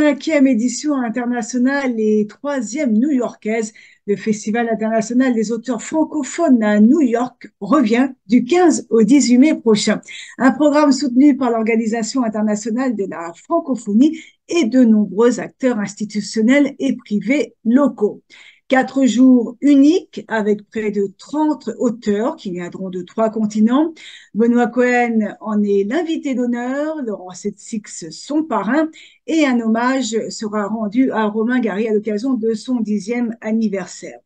5e édition internationale et 3e new-yorkaise. Le Festival international des auteurs francophones à New York revient du 15 au 18 mai prochain. Un programme soutenu par l'Organisation internationale de la francophonie et de nombreux acteurs institutionnels et privés locaux. 4 jours uniques avec près de 30 auteurs qui viendront de 3 continents. Benoît Cohen en est l'invité d'honneur, Laurent Setsix son parrain, et un hommage sera rendu à Romain Gary à l'occasion de son 10e anniversaire.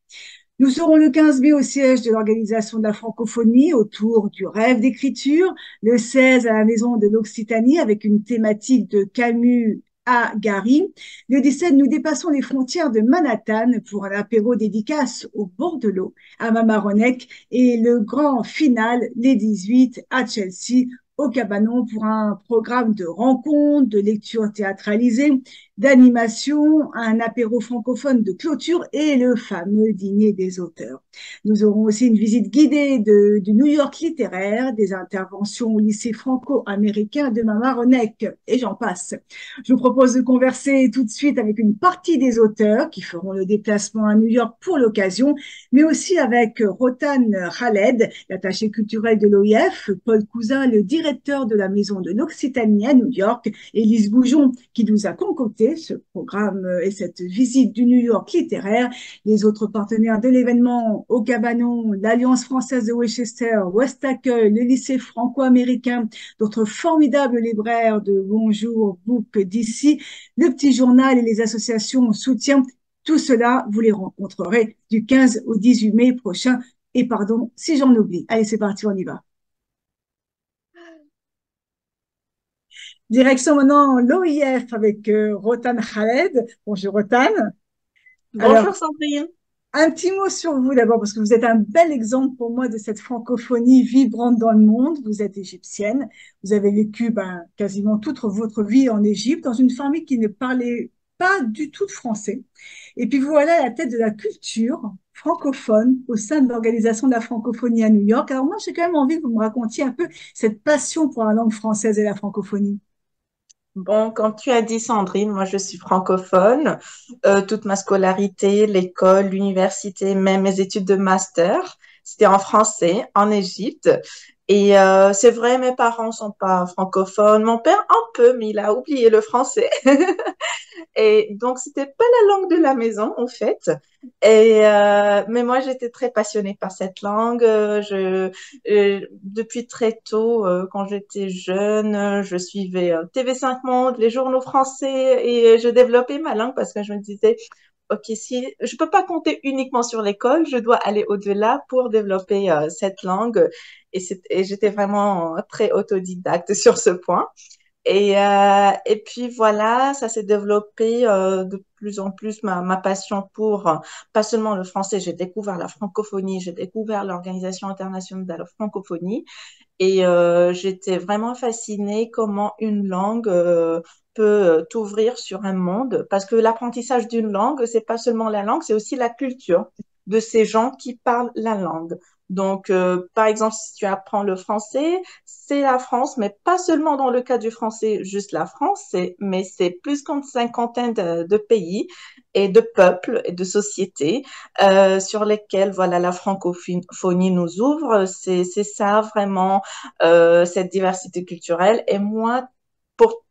Nous serons le 15 mai au siège de l'Organisation de la francophonie autour du rêve d'écriture, le 16 à la Maison de l'Occitanie avec une thématique de Camus à Gary. Le 17, nous dépassons les frontières de Manhattan pour un apéro dédicace au bord de l'eau à Mamaroneck et le grand final les 18 à Chelsea au Cabanon pour un programme de rencontres, de lectures théâtralisées, d'animation, un apéro francophone de clôture et le fameux dîner des auteurs. Nous aurons aussi une visite guidée du New York littéraire, des interventions au lycée franco-américain de Mamaroneck et j'en passe. Je vous propose de converser tout de suite avec une partie des auteurs qui feront le déplacement à New York pour l'occasion, mais aussi avec Rotan Khaled, l'attaché culturel de l'OIF, Paul Cousin, le directeur de la Maison de l'Occitanie à New York, et Lise Goujon qui nous a concocté ce programme et cette visite du New York littéraire. Les autres partenaires de l'événement au Cabanon, l'Alliance française de Westchester, West Accueil, le lycée franco-américain, d'autres formidables libraires de Bonjour Book d'ici, le petit journal et les associations en soutien. Tout cela, vous les rencontrerez du 15 au 18 mai prochain. Et pardon si j'en oublie. Allez, c'est parti, on y va. Direction maintenant l'OIF avec Rotan Khaled. Bonjour Rotan. Alors, Bonjour Sandrine. un petit mot sur vous d'abord, parce que vous êtes un bel exemple pour moi de cette francophonie vibrante dans le monde. Vous êtes égyptienne, vous avez vécu quasiment toute votre vie en Égypte, dans une famille qui ne parlait pas du tout de français. Et puis vous voilà à la tête de la culture francophone au sein de l'Organisation de la francophonie à New York. Alors moi, j'ai quand même envie que vous me racontiez un peu cette passion pour la langue française et la francophonie. Bon, comme tu as dit Sandrine, moi je suis francophone. Toute ma scolarité, l'école, l'université, même mes études de master, c'était en français, en Égypte. Et c'est vrai, mes parents sont pas francophones. Mon père un peu, mais il a oublié le français. Et donc, c'était pas la langue de la maison, en fait. Et, mais moi, j'étais très passionnée par cette langue. Depuis très tôt, quand j'étais jeune, je suivais TV5 Monde, les journaux français, et je développais ma langue parce que je me disais, OK, si je peux pas compter uniquement sur l'école, je dois aller au-delà pour développer cette langue. Et j'étais vraiment très autodidacte sur ce point. Et puis voilà, ça s'est développé de plus en plus ma passion pour pas seulement le français, j'ai découvert la francophonie, j'ai découvert l'Organisation internationale de la francophonie et j'étais vraiment fascinée comment une langue peut t'ouvrir sur un monde parce que l'apprentissage d'une langue, c'est pas seulement la langue, c'est aussi la culture de ces gens qui parlent la langue. Donc, par exemple, si tu apprends le français, c'est la France, mais pas seulement dans le cas du français, juste la France, mais c'est plus qu'une cinquantaine de pays et de peuples et de sociétés sur lesquels, voilà, la francophonie nous ouvre. C'est ça vraiment, cette diversité culturelle. Et moi,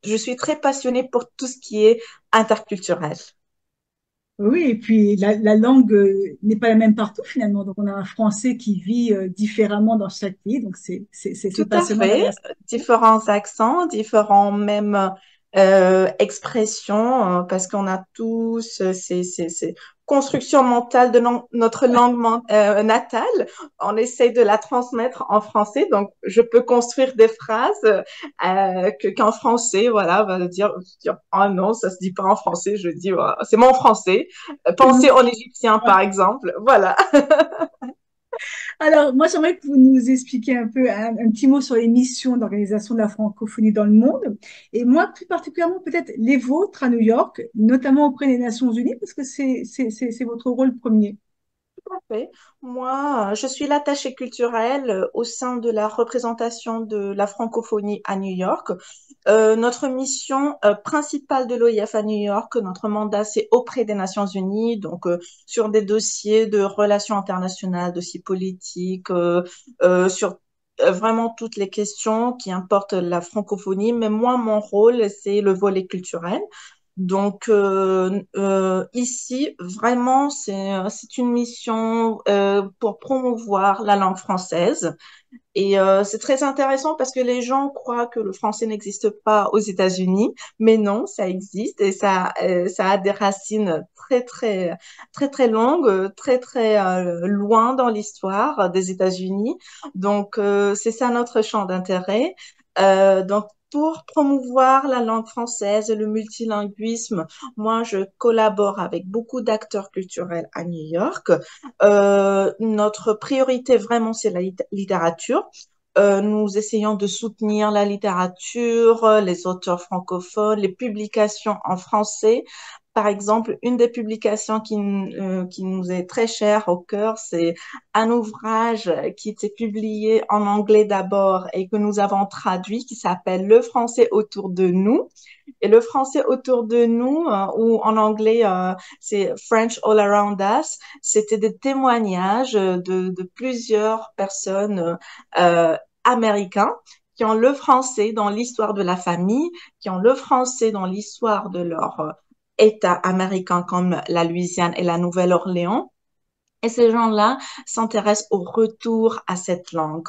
je suis très passionnée pour tout ce qui est interculturel. Oui, et puis la langue n'est pas la même partout finalement. Donc on a un français qui vit différemment dans chaque pays. Donc c'est Tout à passionnant fait. d'aller à ce niveau. Différents accents, différents même expressions, parce qu'on a tous ces constructions mentales de notre langue natale. On essaye de la transmettre en français, donc je peux construire des phrases qu'en français, voilà, va dire, oh non, ça se dit pas en français. Je dis, voilà, c'est mon français. Pensez en égyptien, par exemple. Voilà. Alors moi j'aimerais que vous nous expliquiez un peu un petit mot sur les missions d'organisation de la francophonie dans le monde. Et moi plus particulièrement peut-être les vôtres à New York, notamment auprès des Nations Unies, parce que c'est votre rôle premier. Parfait. Moi, je suis l'attachée culturelle au sein de la représentation de la francophonie à New York. Notre mission principale de l'OIF à New York, notre mandat, c'est auprès des Nations Unies, donc sur des dossiers de relations internationales, dossiers politiques, sur vraiment toutes les questions qui importent la francophonie. Mais moi, mon rôle, c'est le volet culturel. Donc ici, vraiment, c'est une mission pour promouvoir la langue française. Et c'est très intéressant parce que les gens croient que le français n'existe pas aux États-Unis, mais non, ça existe et ça a des racines très longues, très loin dans l'histoire des États-Unis. Donc c'est ça notre champ d'intérêt. Donc pour promouvoir la langue française et le multilinguisme, moi, je collabore avec beaucoup d'acteurs culturels à New York. Notre priorité vraiment, c'est la littérature. Nous essayons de soutenir la littérature, les auteurs francophones, les publications en français. Par exemple, une des publications qui nous est très chère au cœur, c'est un ouvrage qui était publié en anglais d'abord et que nous avons traduit, qui s'appelle Le français autour de nous. Et le français autour de nous, ou en anglais, c'est French All Around Us, c'était des témoignages de plusieurs personnes américains qui ont le français dans l'histoire de la famille, qui ont le français dans l'histoire de leur État américain comme la Louisiane et la Nouvelle-Orléans. Et ces gens-là s'intéressent au retour à cette langue,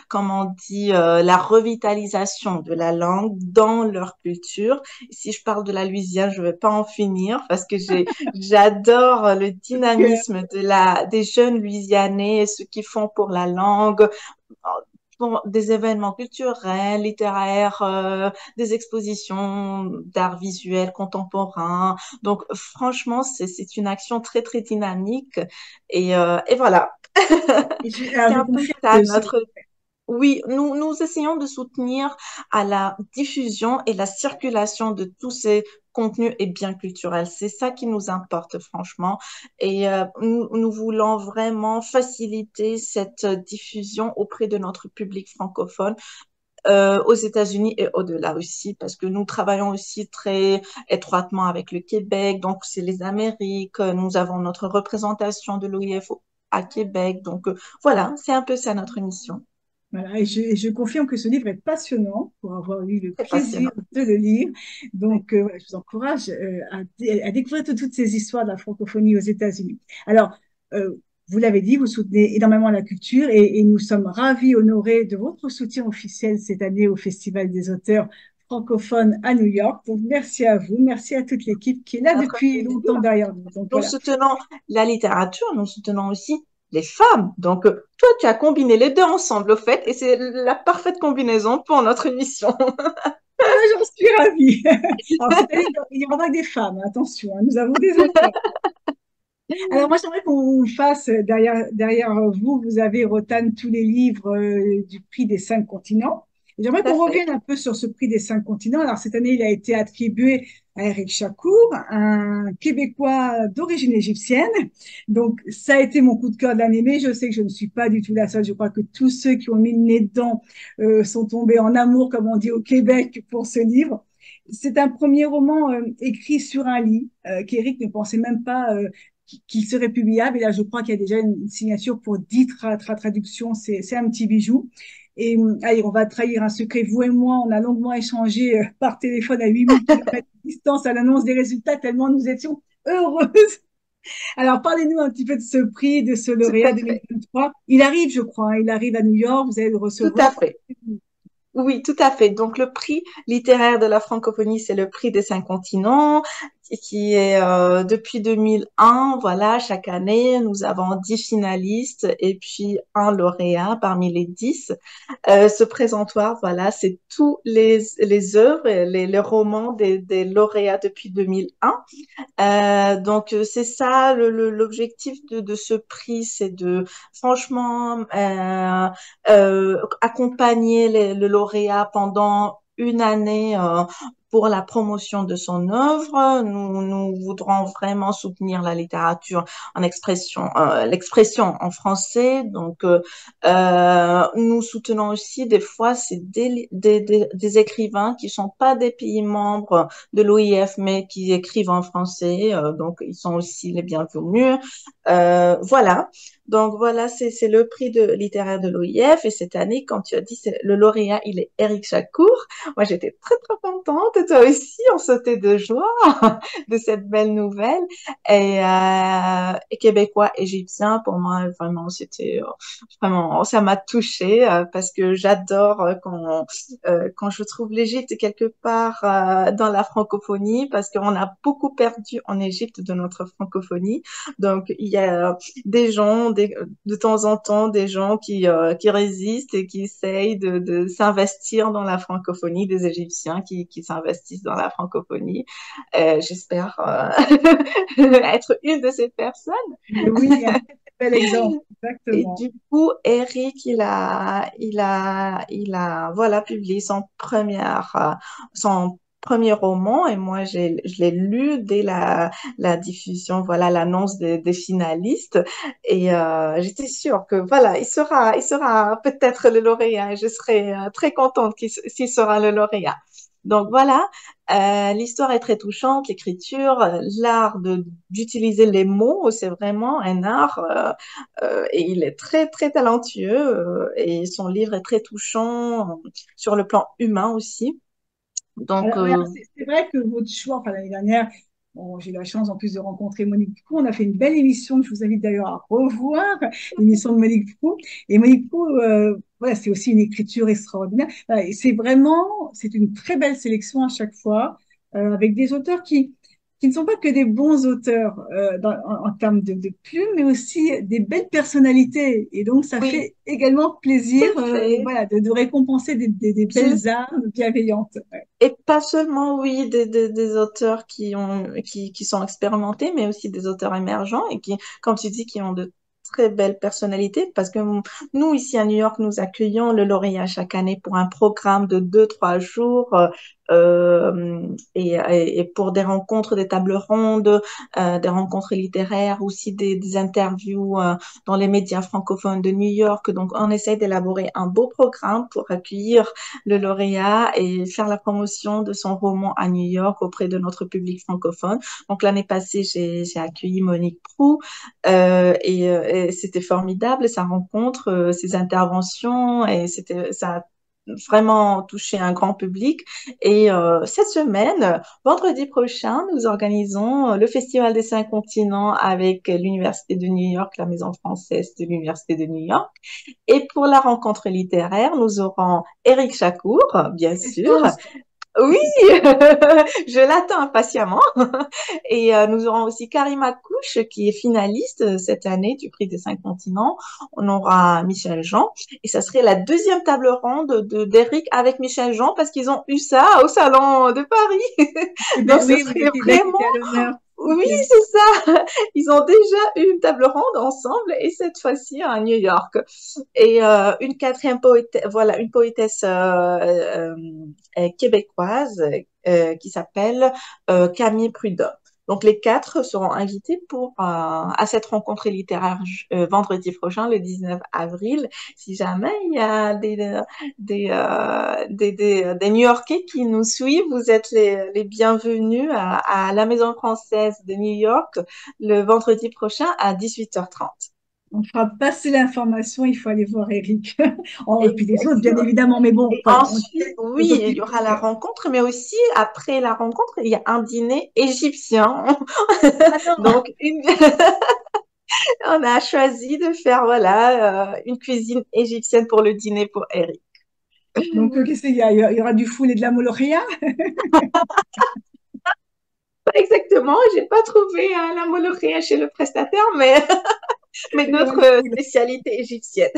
comme on dit, la revitalisation de la langue dans leur culture. Si je parle de la Louisiane, je vais pas en finir parce que j'adore le dynamisme des jeunes Louisianais et ce qu'ils font pour la langue, pour des événements culturels, littéraires, des expositions d'art visuel contemporain. Donc, franchement, c'est une action très dynamique. Et voilà. Alors, C'est je un peu confirme ça que notre. Oui, nous essayons de soutenir à la diffusion et la circulation de tous ces contenus et biens culturels. C'est ça qui nous importe, franchement. Et nous voulons vraiment faciliter cette diffusion auprès de notre public francophone aux États-Unis et au-delà aussi, parce que nous travaillons aussi très étroitement avec le Québec, donc c'est les Amériques, nous avons notre représentation de l'OIF à Québec, donc voilà, c'est un peu ça notre mission. voilà, et je confirme que ce livre est passionnant pour avoir eu le C'est plaisir passionnant. de le lire. Ouais. Donc, voilà, je vous encourage à découvrir toutes ces histoires de la francophonie aux États-Unis. Alors, euh, vous l'avez dit, vous soutenez énormément la culture et nous sommes ravis, honorés de votre soutien officiel cette année au Festival des auteurs francophones à New York. Donc, merci à vous, merci à toute l'équipe qui est là Notre depuis plaisir. longtemps derrière nous. Donc, Nous voilà. soutenons la littérature, nous soutenons aussi les femmes. Donc, toi, tu as combiné les deux ensemble, au fait, et c'est la parfaite combinaison pour notre mission. Ah, j'en suis ravie. Alors, cette année, il y aura pas que des femmes, attention, hein, nous avons des auteurs. Alors, moi, j'aimerais qu'on fasse, derrière vous, vous avez, Rotan, tous les livres du prix des 5 continents. Et j'aimerais Tout à qu'on fait. revienne un peu sur ce prix des 5 continents. Alors, cette année, il a été attribué à Eric Chakour, un Québécois d'origine égyptienne. Donc, ça a été mon coup de cœur de l'année, mais je sais que je ne suis pas du tout la seule. Je crois que tous ceux qui ont mis le nez dedans sont tombés en amour, comme on dit au Québec, pour ce livre. C'est un premier roman écrit sur un lit qu'Éric ne pensait même pas qu'il serait publiable. Et là, je crois qu'il y a déjà une signature pour 10 traductions. C'est un petit bijou. Et allez, on va trahir un secret. Vous et moi, on a longuement échangé par téléphone à 8 000 kilomètres de distance à l'annonce des résultats, tellement nous étions heureuses. Alors, parlez-nous un petit peu de ce prix, de ce Tout lauréat à fait. 2023. Il arrive, je crois, hein, il arrive à New York, vous allez le Tout à recevoir. fait. Oui, tout à fait. Donc, le prix littéraire de la francophonie, c'est le prix des 5 continents, qui est depuis 2001. Voilà, chaque année, nous avons 10 finalistes et puis un lauréat parmi les 10. Ce présentoir, voilà, c'est tous les œuvres, les romans des lauréats depuis 2001. Donc c'est ça l'objectif de ce prix, c'est de franchement accompagner le lauréat pendant une année pour la promotion de son œuvre. Nous voudrons vraiment soutenir la littérature en expression, l'expression en français. Donc, nous soutenons aussi des fois c'est des écrivains qui sont pas des pays membres de l'OIF, mais qui écrivent en français. Donc, ils sont aussi les bienvenus. Voilà. Donc voilà, c'est le prix de littéraire de l'OIF et cette année, quand tu as dit le lauréat, il est Éric Chacour. Moi, j'étais très très contente. Et toi aussi, on sautait de joie de cette belle nouvelle. Et québécois, égyptien, pour moi, vraiment, c'était vraiment, ça m'a touchée parce que j'adore quand je trouve l'Égypte quelque part dans la francophonie parce qu'on a beaucoup perdu en Égypte de notre francophonie. Donc, il y a des gens, de temps en temps, des gens qui résistent et qui essayent de s'investir dans la francophonie, des Égyptiens qui s'investissent dans la francophonie. J'espère être une de ces personnes. Mais oui, un très bel exemple, Et exactement. du coup, Eric, voilà, publié son premier roman et moi, je l'ai lu dès la diffusion, voilà, l'annonce des finalistes et j'étais sûre que, voilà, il sera peut-être le lauréat et je serai très contente s'il sera le lauréat. Donc voilà, l'histoire est très touchante, l'écriture, l'art d'utiliser les mots, c'est vraiment un art. Et il est très, très talentueux et son livre est très touchant sur le plan humain aussi. Donc, Alors, regarde, c'est vrai que votre choix, enfin, l'année dernière, bon, j'ai eu la chance en plus de rencontrer Monique Prou. On a fait une belle émission que je vous invite d'ailleurs à revoir, l'émission de Monique Prou. Et Monique Prou, voilà, c'est aussi une écriture extraordinaire. Et c'est vraiment, c'est une très belle sélection à chaque fois, avec des auteurs qui ne sont pas que des bons auteurs en termes de plumes, mais aussi des belles personnalités. Et donc, ça oui, fait également plaisir, c'est vrai. voilà, de récompenser des belles âmes bienveillantes. Ouais. Et pas seulement, oui, des auteurs qui sont expérimentés, mais aussi des auteurs émergents et qui, comme tu dis, qui ont de très belles personnalités parce que nous, ici à New York, nous accueillons le lauréat chaque année pour un programme de 2, 3 jours et pour des rencontres, des tables rondes, des rencontres littéraires, aussi des interviews dans les médias francophones de New York. Donc, on essaie d'élaborer un beau programme pour accueillir le lauréat et faire la promotion de son roman à New York auprès de notre public francophone. Donc l'année passée, j'ai accueilli Monique Prou et c'était formidable sa rencontre, ses interventions et ça a vraiment touché un grand public. Et cette semaine, vendredi prochain, nous organisons le Festival des 5 continents avec l'Université de New York, la Maison française de l'Université de New York. Et pour la rencontre littéraire, nous aurons Éric Chacour, bien Quelle sûr. chance! Oui, je l'attends impatiemment. Et nous aurons aussi Karima Couche, qui est finaliste cette année du prix des 5 continents. On aura Michel Jean. Et ça serait la deuxième table ronde d'Éric avec Michel Jean parce qu'ils ont eu ça au Salon de Paris. Eh Donc bien, ce oui, vous serait étiez bien vraiment quitté à l'honneur. oui, Ok. c'est ça. Ils ont déjà eu une table ronde ensemble et cette fois-ci à New York. Et une quatrième poétesse, voilà, une poétesse québécoise qui s'appelle Camille Prudhomme. Donc les quatre seront invités à cette rencontre littéraire vendredi prochain, le 19 avril. Si jamais il y a des New-Yorkais qui nous suivent, vous êtes les bienvenus à la Maison française de New York le vendredi prochain à 18h30. On fera passer l'information, il faut aller voir Eric. Oh, et puis les autres, bien Exactement. évidemment, mais bon, Et voilà, on ensuite, sait nos oui, il y aura la opinions. rencontre, mais aussi après la rencontre, il y a un dîner égyptien. Ah non! Donc, on a choisi de faire, voilà, une cuisine égyptienne pour le dîner pour Eric. Donc, qu'est-ce qu'il y a? Il y aura du foule et de la moloria? Pas exactement, j'ai pas trouvé la molokhia chez le prestataire, mais Il y aura d'autres du foule. spécialités égyptiennes.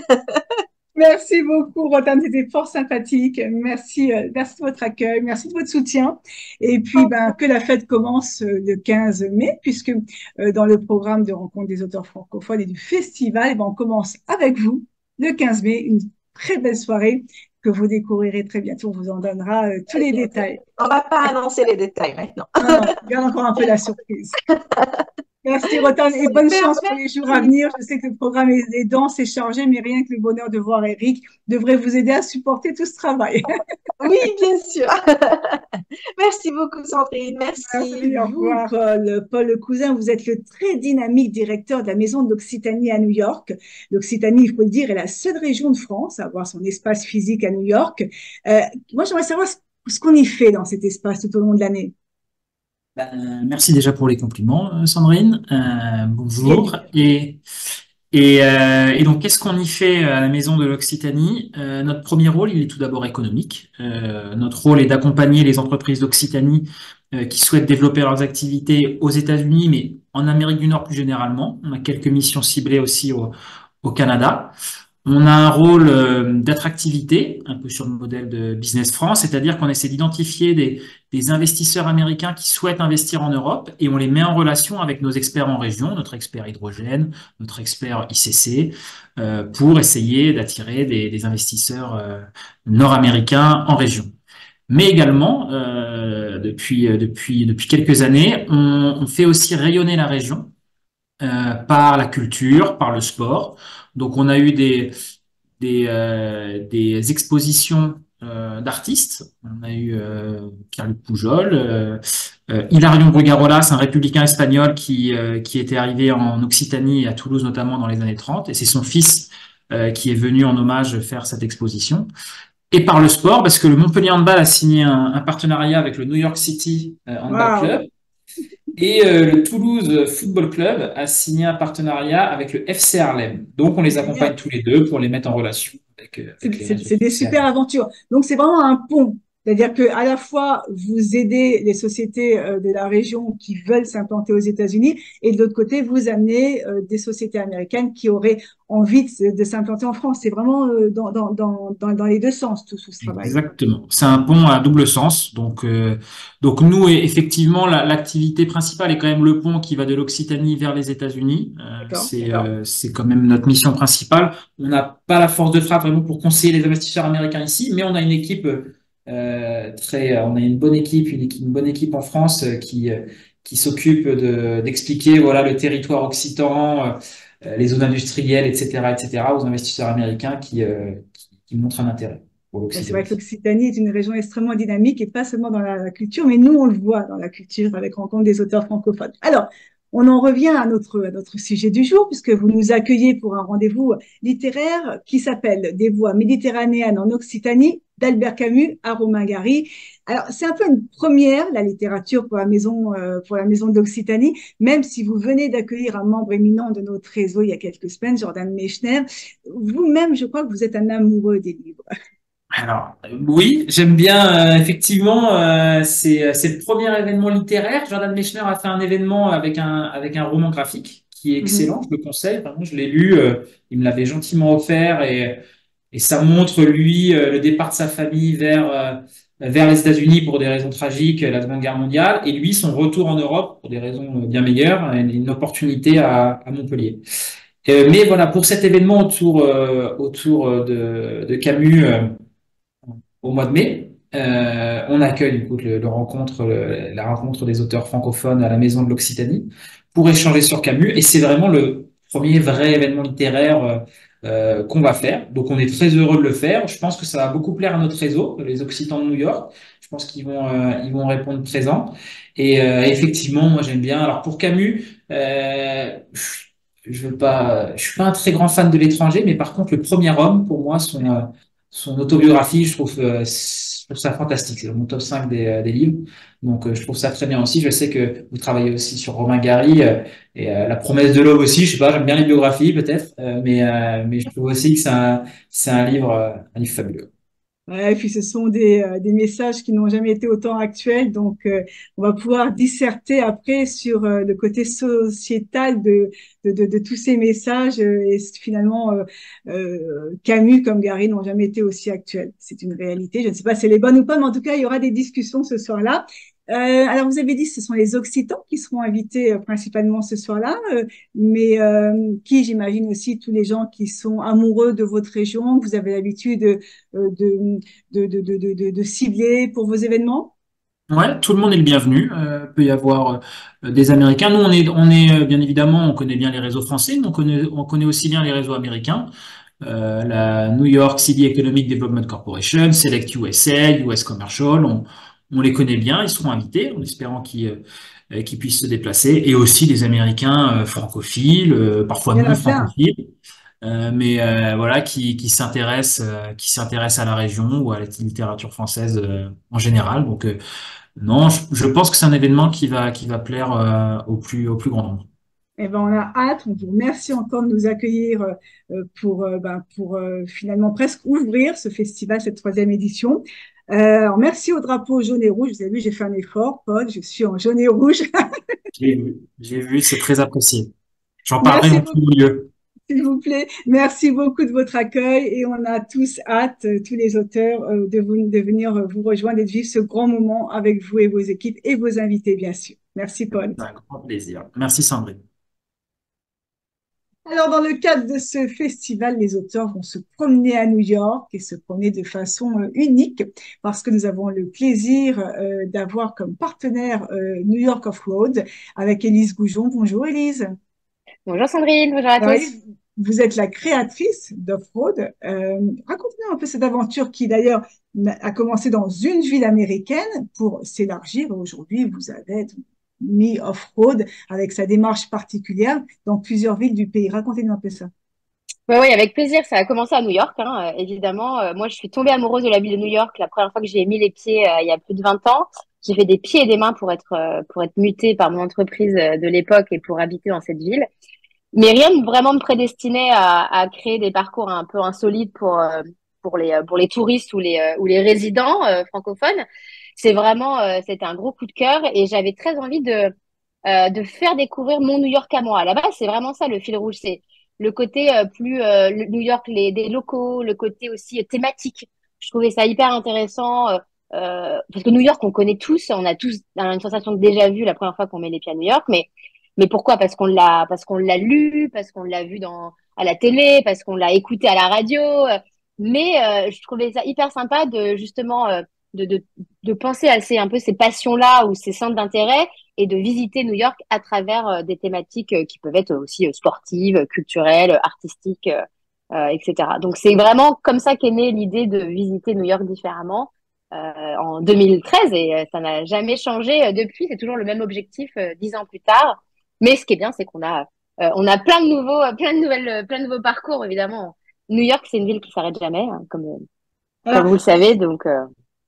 Merci beaucoup, Rotan, c'était fort sympathique. Merci, merci de votre accueil, merci de votre soutien. Et puis, ben, que la fête commence le 15 mai, puisque dans le programme de rencontre des auteurs francophones et du festival, eh ben, on commence avec vous le 15 mai, une très belle soirée. que vous découvrirez très bientôt. On vous en donnera tous les détails. On va pas annoncer les détails maintenant. Non, non, garde encore un peu la surprise. Merci Rotan et bonne Super, chance pour les jours à merci. venir. Je sais que le programme est dense et chargé, mais rien que le bonheur de voir Eric devrait vous aider à supporter tout ce travail. Oui, bien sûr. Merci beaucoup, Sandrine. Merci. Merci, au revoir. Paul Cousin, vous êtes le très dynamique directeur de la Maison de l'Occitanie à New York. L'Occitanie, il faut le dire, est la seule région de France à avoir son espace physique à New York. Euh, Moi, j'aimerais savoir ce qu'on y fait dans cet espace tout au long de l'année. Merci déjà pour les compliments, Sandrine. Bonjour. Eric. Et donc, qu'est-ce qu'on y fait à la Maison de l'Occitanie? Notre premier rôle, il est tout d'abord économique. Notre rôle est d'accompagner les entreprises d'Occitanie qui souhaitent développer leurs activités aux États-Unis, mais en Amérique du Nord plus généralement. On a quelques missions ciblées aussi au Canada. On a un rôle d'attractivité, un peu sur le modèle de Business France, c'est-à-dire qu'on essaie d'identifier des investisseurs américains qui souhaitent investir en Europe et on les met en relation avec nos experts en région, notre expert hydrogène, notre expert ICC, pour essayer d'attirer des investisseurs nord-américains en région. Mais également, depuis quelques années, on fait aussi rayonner la région par la culture, par le sport. Donc, on a eu des expositions d'artistes. On a eu Pierre-Luc Pujol, Hilarion Brugarola, c'est un républicain espagnol qui était arrivé en Occitanie et à Toulouse notamment dans les années 30. Et c'est son fils qui est venu en hommage faire cette exposition. Et par le sport, parce que le Montpellier Handball a signé un partenariat avec le New York City Handball Waouh! Club. Et le Toulouse Football Club a signé un partenariat avec le FC Harlem. Donc, on les accompagne Génial. tous les deux pour les mettre en relation avec les réseaux C'est du des FC super Harlem. aventures. Donc, c'est vraiment un pont. C'est-à-dire que à la fois, vous aidez les sociétés de la région qui veulent s'implanter aux États-Unis et de l'autre côté, vous amenez des sociétés américaines qui auraient envie de s'implanter en France. C'est vraiment dans les deux sens, tout ce travail. Exactement. C'est un pont à double sens. Donc nous, effectivement, l'activité principale est quand même le pont qui va de l'Occitanie vers les États-Unis. D'accord? C'est quand même notre mission principale. On n'a pas la force de frappe vraiment pour conseiller les investisseurs américains ici, mais on a une équipe on a une bonne équipe, une bonne équipe en France qui s'occupe d'expliquer voilà le territoire occitan, les zones industrielles, etc., aux investisseurs américains qui montrent un intérêt pour C'est vrai que l'Occitanie. l'Occitanie est une région extrêmement dynamique et pas seulement dans la culture, mais nous, on le voit dans la culture avec rencontre des auteurs francophones. Alors, on en revient à notre sujet du jour, puisque vous nous accueillez pour un rendez-vous littéraire qui s'appelle Des voix méditerranéennes en Occitanie, d'Albert Camus à Romain Gary. Alors, c'est un peu une première, la littérature pour la maison d'Occitanie, même si vous venez d'accueillir un membre éminent de notre réseau il y a quelques semaines, Jordan Mechner. Vous-même, je crois que vous êtes un amoureux des livres. Alors, oui, j'aime bien, effectivement, c'est le premier événement littéraire. Jordan Mechner a fait un événement avec un roman graphique qui est excellent, je le conseille. Vraiment, je l'ai lu, il me l'avait gentiment offert et ça montre, lui, le départ de sa famille vers les États-Unis pour des raisons tragiques, la Seconde Guerre mondiale, et lui, son retour en Europe pour des raisons bien meilleures, une opportunité à Montpellier. Mais voilà, pour cet événement autour de Camus, au mois de mai. On accueille du coup la rencontre des auteurs francophones à la Maison de l'Occitanie pour échanger sur Camus. Et c'est vraiment le premier vrai événement littéraire qu'on va faire. Donc on est très heureux de le faire. Je pense que ça va beaucoup plaire à notre réseau, les Occitans de New York. Je pense ils vont répondre présents. Et effectivement, moi j'aime bien. Alors pour Camus, je suis pas un très grand fan de l'étranger, mais par contre le premier homme, pour moi, son autobiographie, je trouve ça fantastique. C'est dans mon top 5 des livres. Donc, je trouve ça très bien aussi. Je sais que vous travaillez aussi sur Romain Gary La promesse de l'aube aussi. Je sais pas, j'aime bien les biographies peut-être, mais je trouve aussi que c'est un livre fabuleux. Ouais, et puis ce sont des messages qui n'ont jamais été autant actuels, donc on va pouvoir disserter après sur le côté sociétal de tous ces messages et finalement Camus comme Gary n'ont jamais été aussi actuels. C'est une réalité. Je ne sais pas si elle est bonne ou pas, mais en tout cas il y aura des discussions ce soir-là. Alors, vous avez dit que ce sont les Occitans qui seront invités principalement ce soir-là, mais qui, j'imagine aussi, tous les gens qui sont amoureux de votre région, que vous avez l'habitude de cibler pour vos événements? Ouais, tout le monde est le bienvenu. Peut y avoir des Américains. Nous, on est bien évidemment, on connaît bien les réseaux français, mais on connaît aussi bien les réseaux américains. La New York City Economic Development Corporation, Select USA, US Commercial, on les connaît bien, ils seront invités en espérant qu'ils puissent se déplacer, et aussi des Américains francophiles, parfois Il y en non a plein. francophiles, mais voilà, qui s'intéressent à la région ou à la littérature française en général. Donc non, je pense que c'est un événement qui va plaire au plus grand nombre. Eh ben, on a hâte. On vous remercie encore de nous accueillir pour finalement presque ouvrir ce festival, cette troisième édition. Alors, merci au drapeau jaune et rouge. Vous avez vu, j'ai fait un effort, Paul. Je suis en jaune et rouge. J'ai vu, c'est très apprécié. J'en parlerai Merci dans tout beaucoup, le lieu. s'il vous plaît. Merci beaucoup de votre accueil et on a tous hâte, tous les auteurs, de venir vous rejoindre et de vivre ce grand moment avec vous et vos équipes et vos invités, bien sûr. Merci, Paul. C'est un grand plaisir. Merci Sandrine. Alors, dans le cadre de ce festival, les auteurs vont se promener à New York et se promener de façon unique parce que nous avons le plaisir d'avoir comme partenaire New York Off-Road avec Élise Goujon. Bonjour Élise. Bonjour Sandrine, bonjour à Alors, tous. Élise, vous êtes la créatrice d'Off-Road. Racontez-nous un peu cette aventure qui d'ailleurs a commencé dans une ville américaine pour s'élargir. Aujourd'hui, vous avez mis Off-Road avec sa démarche particulière dans plusieurs villes du pays. Racontez-nous un peu ça. Oui, oui, avec plaisir. Ça a commencé à New York, hein, évidemment. Moi, je suis tombée amoureuse de la ville de New York la première fois que j'y ai mis les pieds il y a plus de 20 ans. J'ai fait des pieds et des mains pour être mutée par mon entreprise de l'époque et pour habiter dans cette ville. Mais rien de vraiment me prédestinait à créer des parcours un peu insolites pour les touristes ou les résidents francophones. C'est vraiment, c'était un gros coup de cœur et j'avais très envie de faire découvrir mon New York à moi. À la base, c'est vraiment ça le fil rouge, c'est le côté le New York des locaux, le côté aussi thématique. Je trouvais ça hyper intéressant parce que New York, on connaît tous, on a tous une sensation de déjà vu la première fois qu'on met les pieds à New York, mais pourquoi? Parce qu'on l'a lu, parce qu'on l'a vu à la télé, parce qu'on l'a écouté à la radio. Mais je trouvais ça hyper sympa de justement de, de, de penser à un peu ces passions-là ou ces centres d'intérêt et de visiter New York à travers des thématiques qui peuvent être aussi sportives, culturelles, artistiques, etc. Donc c'est vraiment comme ça qu'est née l'idée de visiter New York différemment en 2013 et ça n'a jamais changé depuis. C'est toujours le même objectif 10 ans plus tard. Mais ce qui est bien, c'est on a plein de nouveaux parcours évidemment. New York, c'est une ville qui s'arrête jamais, hein, comme Alors, vous le savez. Donc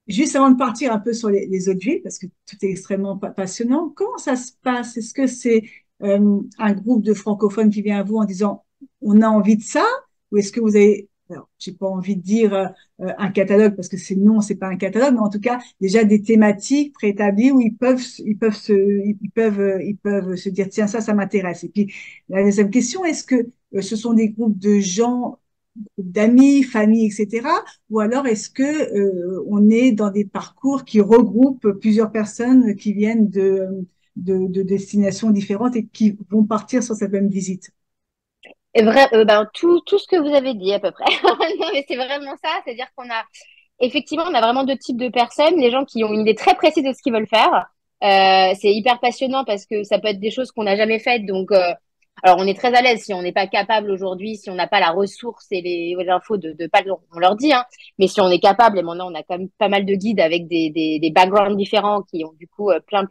juste avant de partir un peu sur les autres villes, parce que tout est extrêmement passionnant, comment ça se passe? Est-ce que c'est un groupe de francophones qui vient à vous en disant on a envie de ça? Ou est-ce que vous avez, alors, j'ai pas envie de dire un catalogue parce que non, c'est pas un catalogue, mais en tout cas déjà des thématiques préétablies où ils peuvent se dire tiens ça m'intéresse. Et puis la deuxième question, est-ce que ce sont des groupes de gens d'amis, familles, etc. Ou alors est-ce que on est dans des parcours qui regroupent plusieurs personnes qui viennent de destinations différentes et qui vont partir sur cette même visite? et ben, tout ce que vous avez dit à peu près. Non, mais c'est vraiment ça. C'est-à-dire effectivement, on a vraiment deux types de personnes. Les gens qui ont une idée très précise de ce qu'ils veulent faire. C'est hyper passionnant parce que ça peut être des choses qu'on n'a jamais faites. Donc, alors on est très à l'aise si on n'est pas capable aujourd'hui, si on n'a pas la ressource et les infos de pas, on leur dit, hein. Mais si on est capable, et maintenant on a quand même pas mal de guides avec des backgrounds différents qui ont du coup plein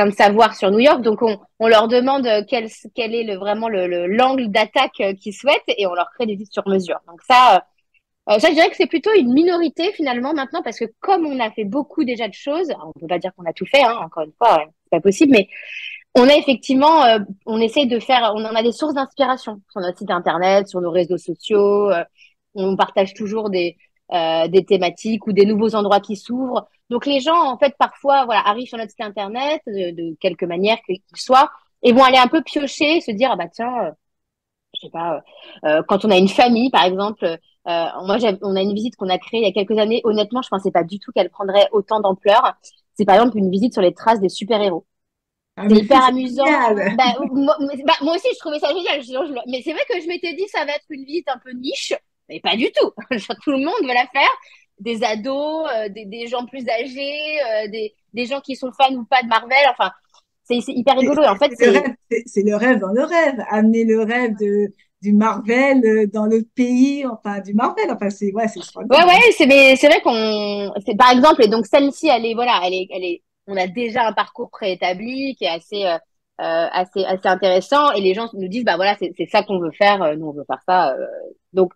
de savoir sur New York. Donc, on leur demande quel est vraiment l'angle d'attaque qu'ils souhaitent et on leur crée des guides sur mesure. Donc, ça, je dirais que c'est plutôt une minorité finalement maintenant parce que comme on a fait beaucoup déjà de choses, alors, on peut pas dire qu'on a tout fait, hein, encore une fois, c'est pas possible, mais on a effectivement, on essaye de faire, on en a des sources d'inspiration sur notre site internet, sur nos réseaux sociaux. On partage toujours des thématiques ou des nouveaux endroits qui s'ouvrent. Donc les gens, en fait, parfois, voilà, arrivent sur notre site internet de quelque manière qu'il soit et vont aller un peu piocher, se dire ah bah tiens, je sais pas, quand on a une famille, par exemple. On a une visite qu'on a créée il y a quelques années. Honnêtement, je pensais pas du tout qu'elle prendrait autant d'ampleur. c'est par exemple une visite sur les traces des super-héros. Ah, C'est mais hyper c'est amusant. génial. Moi aussi, je trouvais ça génial. Mais c'est vrai que je m'étais dit, ça va être une visite un peu niche, mais pas du tout. Tout le monde veut la faire. Des ados, des gens plus âgés, des gens qui sont fans ou pas de Marvel. Enfin, c'est hyper rigolo. Et en fait, C'est le rêve, c'est le rêve dans le rêve. Amener le rêve du Marvel dans l'autre pays, enfin, du Marvel. Enfin, c'est ouais, extraordinaire. ouais, mais c'est vrai c'est par exemple, et donc celle-ci, voilà, on a déjà un parcours préétabli qui est assez intéressant, et les gens nous disent, bah voilà, c'est ça qu'on veut faire, nous on veut faire ça, donc.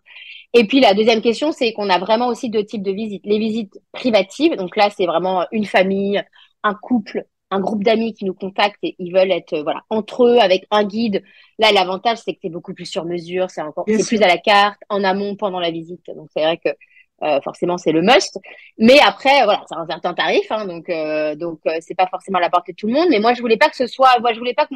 Et puis la deuxième question, c'est qu'on a vraiment aussi deux types de visites. Les visites privatives, donc là c'est vraiment une famille, un couple, un groupe d'amis qui nous contactent et ils veulent être voilà entre eux avec un guide. Là l'avantage c'est que c'est beaucoup plus sur mesure, Bien c'est plus sûr. à la carte, en amont pendant la visite. Donc c'est vrai que forcément c'est le must. Mais après voilà c'est un certain tarif, hein, donc c'est pas forcément à la portée de tout le monde. Mais moi je voulais pas que ce soit, moi je voulais pas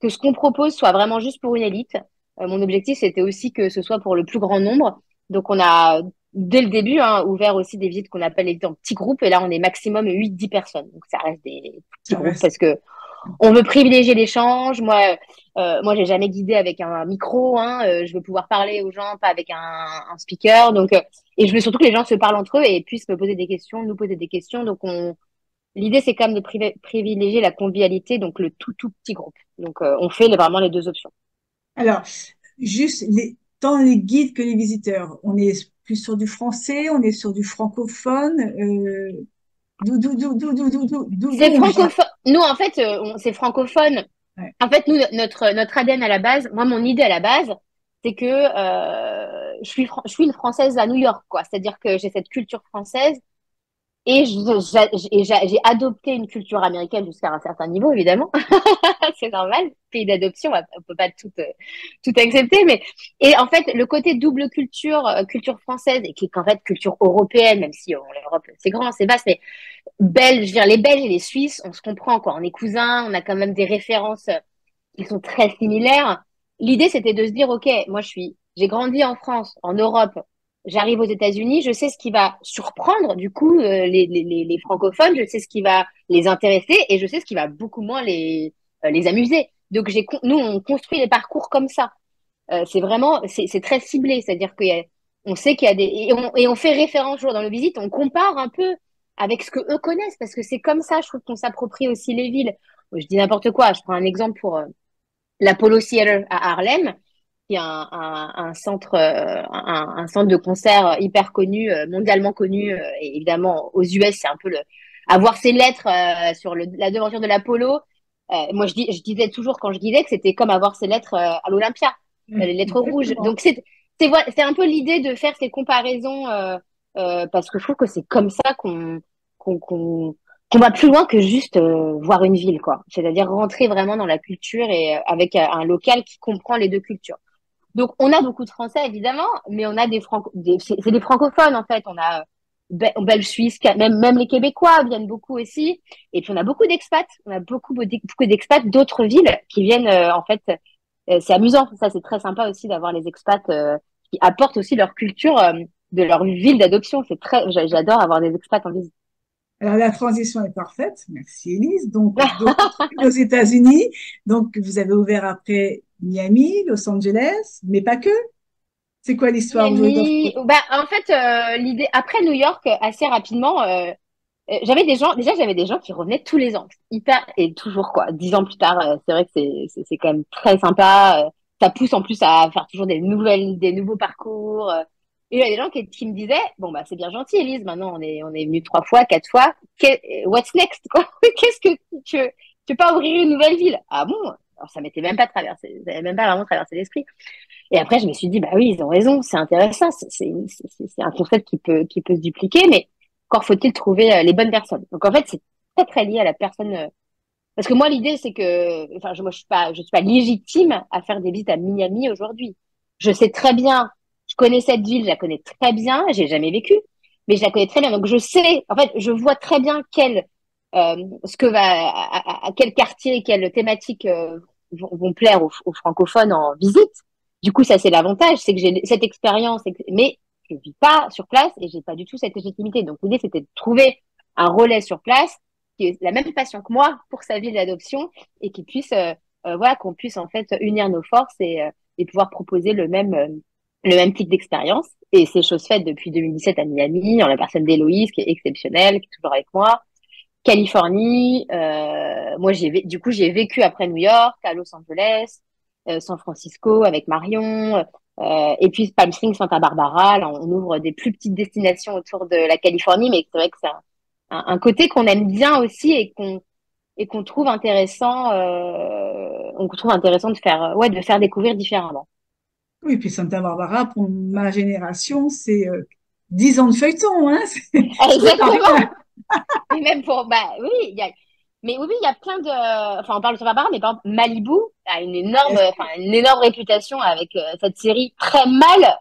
que ce qu'on propose soit vraiment juste pour une élite. Mon objectif, c'était aussi que ce soit pour le plus grand nombre. Donc, on a, dès le début, hein, ouvert aussi des visites qu'on appelle les en petits groupes. Et là, on est maximum 8-10 personnes. Donc, ça reste des petits Ça groupes reste. parce que on veut privilégier l'échange. Moi, j'ai jamais guidé avec un micro. Hein. Je veux pouvoir parler aux gens, pas avec un speaker. Donc, et je veux surtout que les gens se parlent entre eux et puissent me poser des questions, nous poser des questions. Donc, l'idée, c'est quand même de privilégier la convivialité, donc le tout petit groupe. Donc, on fait vraiment les deux options. Alors, juste tant les guides que les visiteurs, on est plus sur du français, on est sur du francophone. D'où C'est on vient. francophone. Nous, en fait, c'est francophone. Ouais. En fait, nous, notre ADN à la base, moi, mon idée à la base, c'est que je suis une Française à New York, quoi. C'est-à-dire que j'ai cette culture française. Et j'ai adopté une culture américaine jusqu'à un certain niveau, évidemment. C'est normal, pays d'adoption, on peut pas tout accepter. Et en fait, le côté double culture, culture française, et qui est en fait culture européenne, même si l'Europe, c'est grand, c'est vaste, mais belge, je veux dire, les Belges et les Suisses, on se comprend, quoi. On est cousins, on a quand même des références qui sont très similaires. L'idée, c'était de se dire, OK, j'ai grandi en France, en Europe, j'arrive aux États-Unis, je sais ce qui va surprendre, du coup, les francophones, je sais ce qui va les intéresser et je sais ce qui va beaucoup moins les amuser. Donc, nous, on construit les parcours comme ça. C'est très ciblé, c'est-à-dire on sait qu'il y a et on fait référence toujours dans le visite, on compare un peu avec ce que eux connaissent parce que c'est comme ça, je trouve qu'on s'approprie aussi les villes. Je dis n'importe quoi, je prends un exemple pour l'Apollo Theater à Harlem, qui est un centre, un centre de concert hyper connu, mondialement connu, et évidemment aux US, c'est un peu avoir ses lettres sur la devanture de l'Apollo. Moi, je disais toujours quand je guidais que c'était comme avoir ses lettres à l'Olympia, les lettres rouges. Exactement. Donc c'est un peu l'idée de faire ces comparaisons parce que je trouve que c'est comme ça qu'on qu'on qu'on va plus loin que juste voir une ville, quoi. C'est-à-dire rentrer vraiment dans la culture et avec un local qui comprend les deux cultures. Donc, on a beaucoup de Français, évidemment, mais on a c'est des francophones, en fait. On a Belges, Suisses, même les Québécois viennent beaucoup aussi. Et puis, on a beaucoup d'expats. On a beaucoup d'expats d'autres villes qui viennent, en fait. C'est amusant. Ça, c'est très sympa aussi d'avoir les expats qui apportent aussi leur culture de leur ville d'adoption. J'adore avoir des expats en visite. Alors, la transition est parfaite. Merci, Elise. Donc aux États-Unis. Donc, vous avez ouvert après Miami, Los Angeles, mais pas que. C'est quoi l'histoire? Vous avez Miami, bah, en fait, l'idée, après New York, assez rapidement, j'avais des gens qui revenaient tous les ans. Hyper, et toujours, quoi. 10 ans plus tard, c'est vrai que c'est quand même très sympa. Ça pousse en plus à faire toujours des nouveaux parcours. Et il y a des gens qui me disaient, bon, bah, c'est bien gentil, Elise. Maintenant, on est venu 3 fois, 4 fois. What's next, quoi? Qu'est-ce que tu veux pas ouvrir une nouvelle ville? Ah bon? Alors, ça m'avait même pas vraiment traversé l'esprit. Et après, je me suis dit, bah oui, ils ont raison, c'est intéressant, c'est un concept qui peut se dupliquer, mais encore faut-il trouver les bonnes personnes. Donc en fait, c'est très lié à la personne. Parce que moi, l'idée, c'est que, enfin, je suis pas légitime à faire des visites à Miami aujourd'hui. Je sais très bien, je connais cette ville, je la connais très bien, j'ai jamais vécu, mais je la connais très bien. Donc je sais, en fait, je vois très bien à quel quartier, quelle thématique vont plaire aux francophones en visite. Du coup, ça, c'est l'avantage, c'est que j'ai cette expérience, mais je vis pas sur place et j'ai pas du tout cette légitimité. Donc, l'idée, c'était de trouver un relais sur place qui ait la même passion que moi pour sa ville d'adoption et qui puisse, voilà, qu'on puisse en fait unir nos forces et pouvoir proposer le même type d'expérience. Et c'est chose faite depuis 2017 à Miami, en la personne d'Héloïse, qui est exceptionnelle, qui est toujours avec moi. Californie, moi du coup j'ai vécu après New York, à Los Angeles, San Francisco avec Marion, et puis Palm Springs, Santa Barbara. Là, on ouvre des plus petites destinations autour de la Californie, mais c'est vrai que c'est un côté qu'on aime bien aussi et qu'on trouve intéressant, on trouve intéressant de faire, ouais, de faire découvrir différemment. Oui, puis Santa Barbara, pour ma génération, c'est 10 ans de feuilleton, hein. C'est pas Exactement. rien. Et même pour, bah oui, mais oui, il y a plein de, enfin, on parle de Santa Barbara, mais par exemple, Malibu a une énorme réputation avec cette série très mal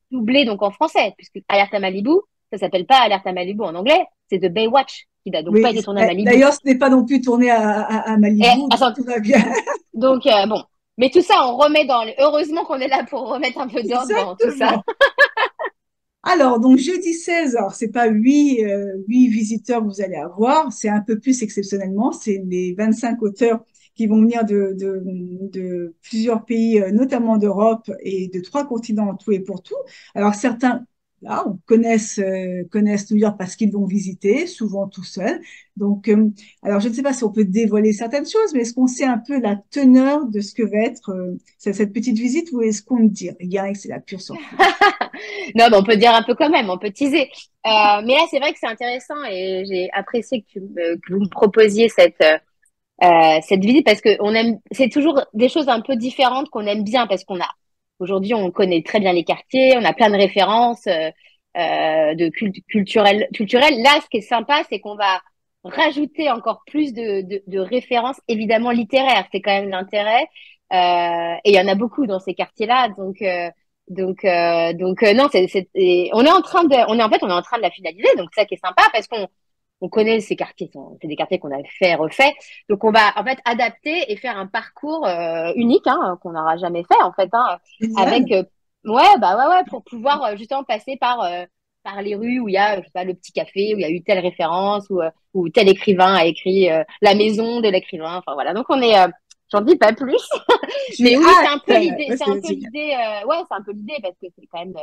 doublée, donc en français, puisque Alerte à Malibu, ça s'appelle pas Alerte à Malibu en anglais, c'est The Baywatch, qui n'a donc Oui, pas été tourné à Malibu. d'ailleurs, ce n'est pas non plus tourné à Malibu, Et, donc attends, tout va bien. donc bon. Mais tout ça, on remet heureusement qu'on est là pour remettre un peu d'ordre dans tout ça. Exactement. Alors, donc jeudi 16, alors c'est pas 8 visiteurs que vous allez avoir, c'est un peu plus exceptionnellement, c'est les 25 auteurs qui vont venir de plusieurs pays, notamment d'Europe et de 3 continents en tout et pour tout. Alors certains là, connaissent New York parce qu'ils l'ont visité, souvent tout seuls. Donc, alors je ne sais pas si on peut dévoiler certaines choses, mais est-ce qu'on sait un peu la teneur de ce que va être cette petite visite ou est-ce qu'on ne dit rien et que c'est la pure surprise? Non, mais on peut dire un peu quand même, on peut teaser. Mais là, c'est vrai que c'est intéressant et j'ai apprécié que vous me proposiez cette visite parce que c'est toujours des choses un peu différentes qu'on aime bien parce aujourd'hui, on connaît très bien les quartiers, on a plein de références culturelles. Là, ce qui est sympa, c'est qu'on va rajouter encore plus de références, évidemment littéraires. C'est quand même l'intérêt. Et il y en a beaucoup dans ces quartiers-là, donc non, on est en train de la finaliser, donc c'est ça qui est sympa parce qu'on connaît ces quartiers, c'est des quartiers qu'on a fait, refait, donc on va en fait adapter et faire un parcours unique, hein, qu'on n'aura jamais fait en fait, hein, avec Génial. ouais, pour pouvoir justement passer par les rues où il y a, je sais pas, le petit café où il y a eu telle référence où tel écrivain a écrit la maison de l'écrivain, enfin voilà, donc j'en dis pas plus. J'ai Mais oui, c'est un hâte. peu l'idée, Ouais, c'est un c'est peu génial. l'idée, ouais, c'est un peu l'idée parce que c'est quand même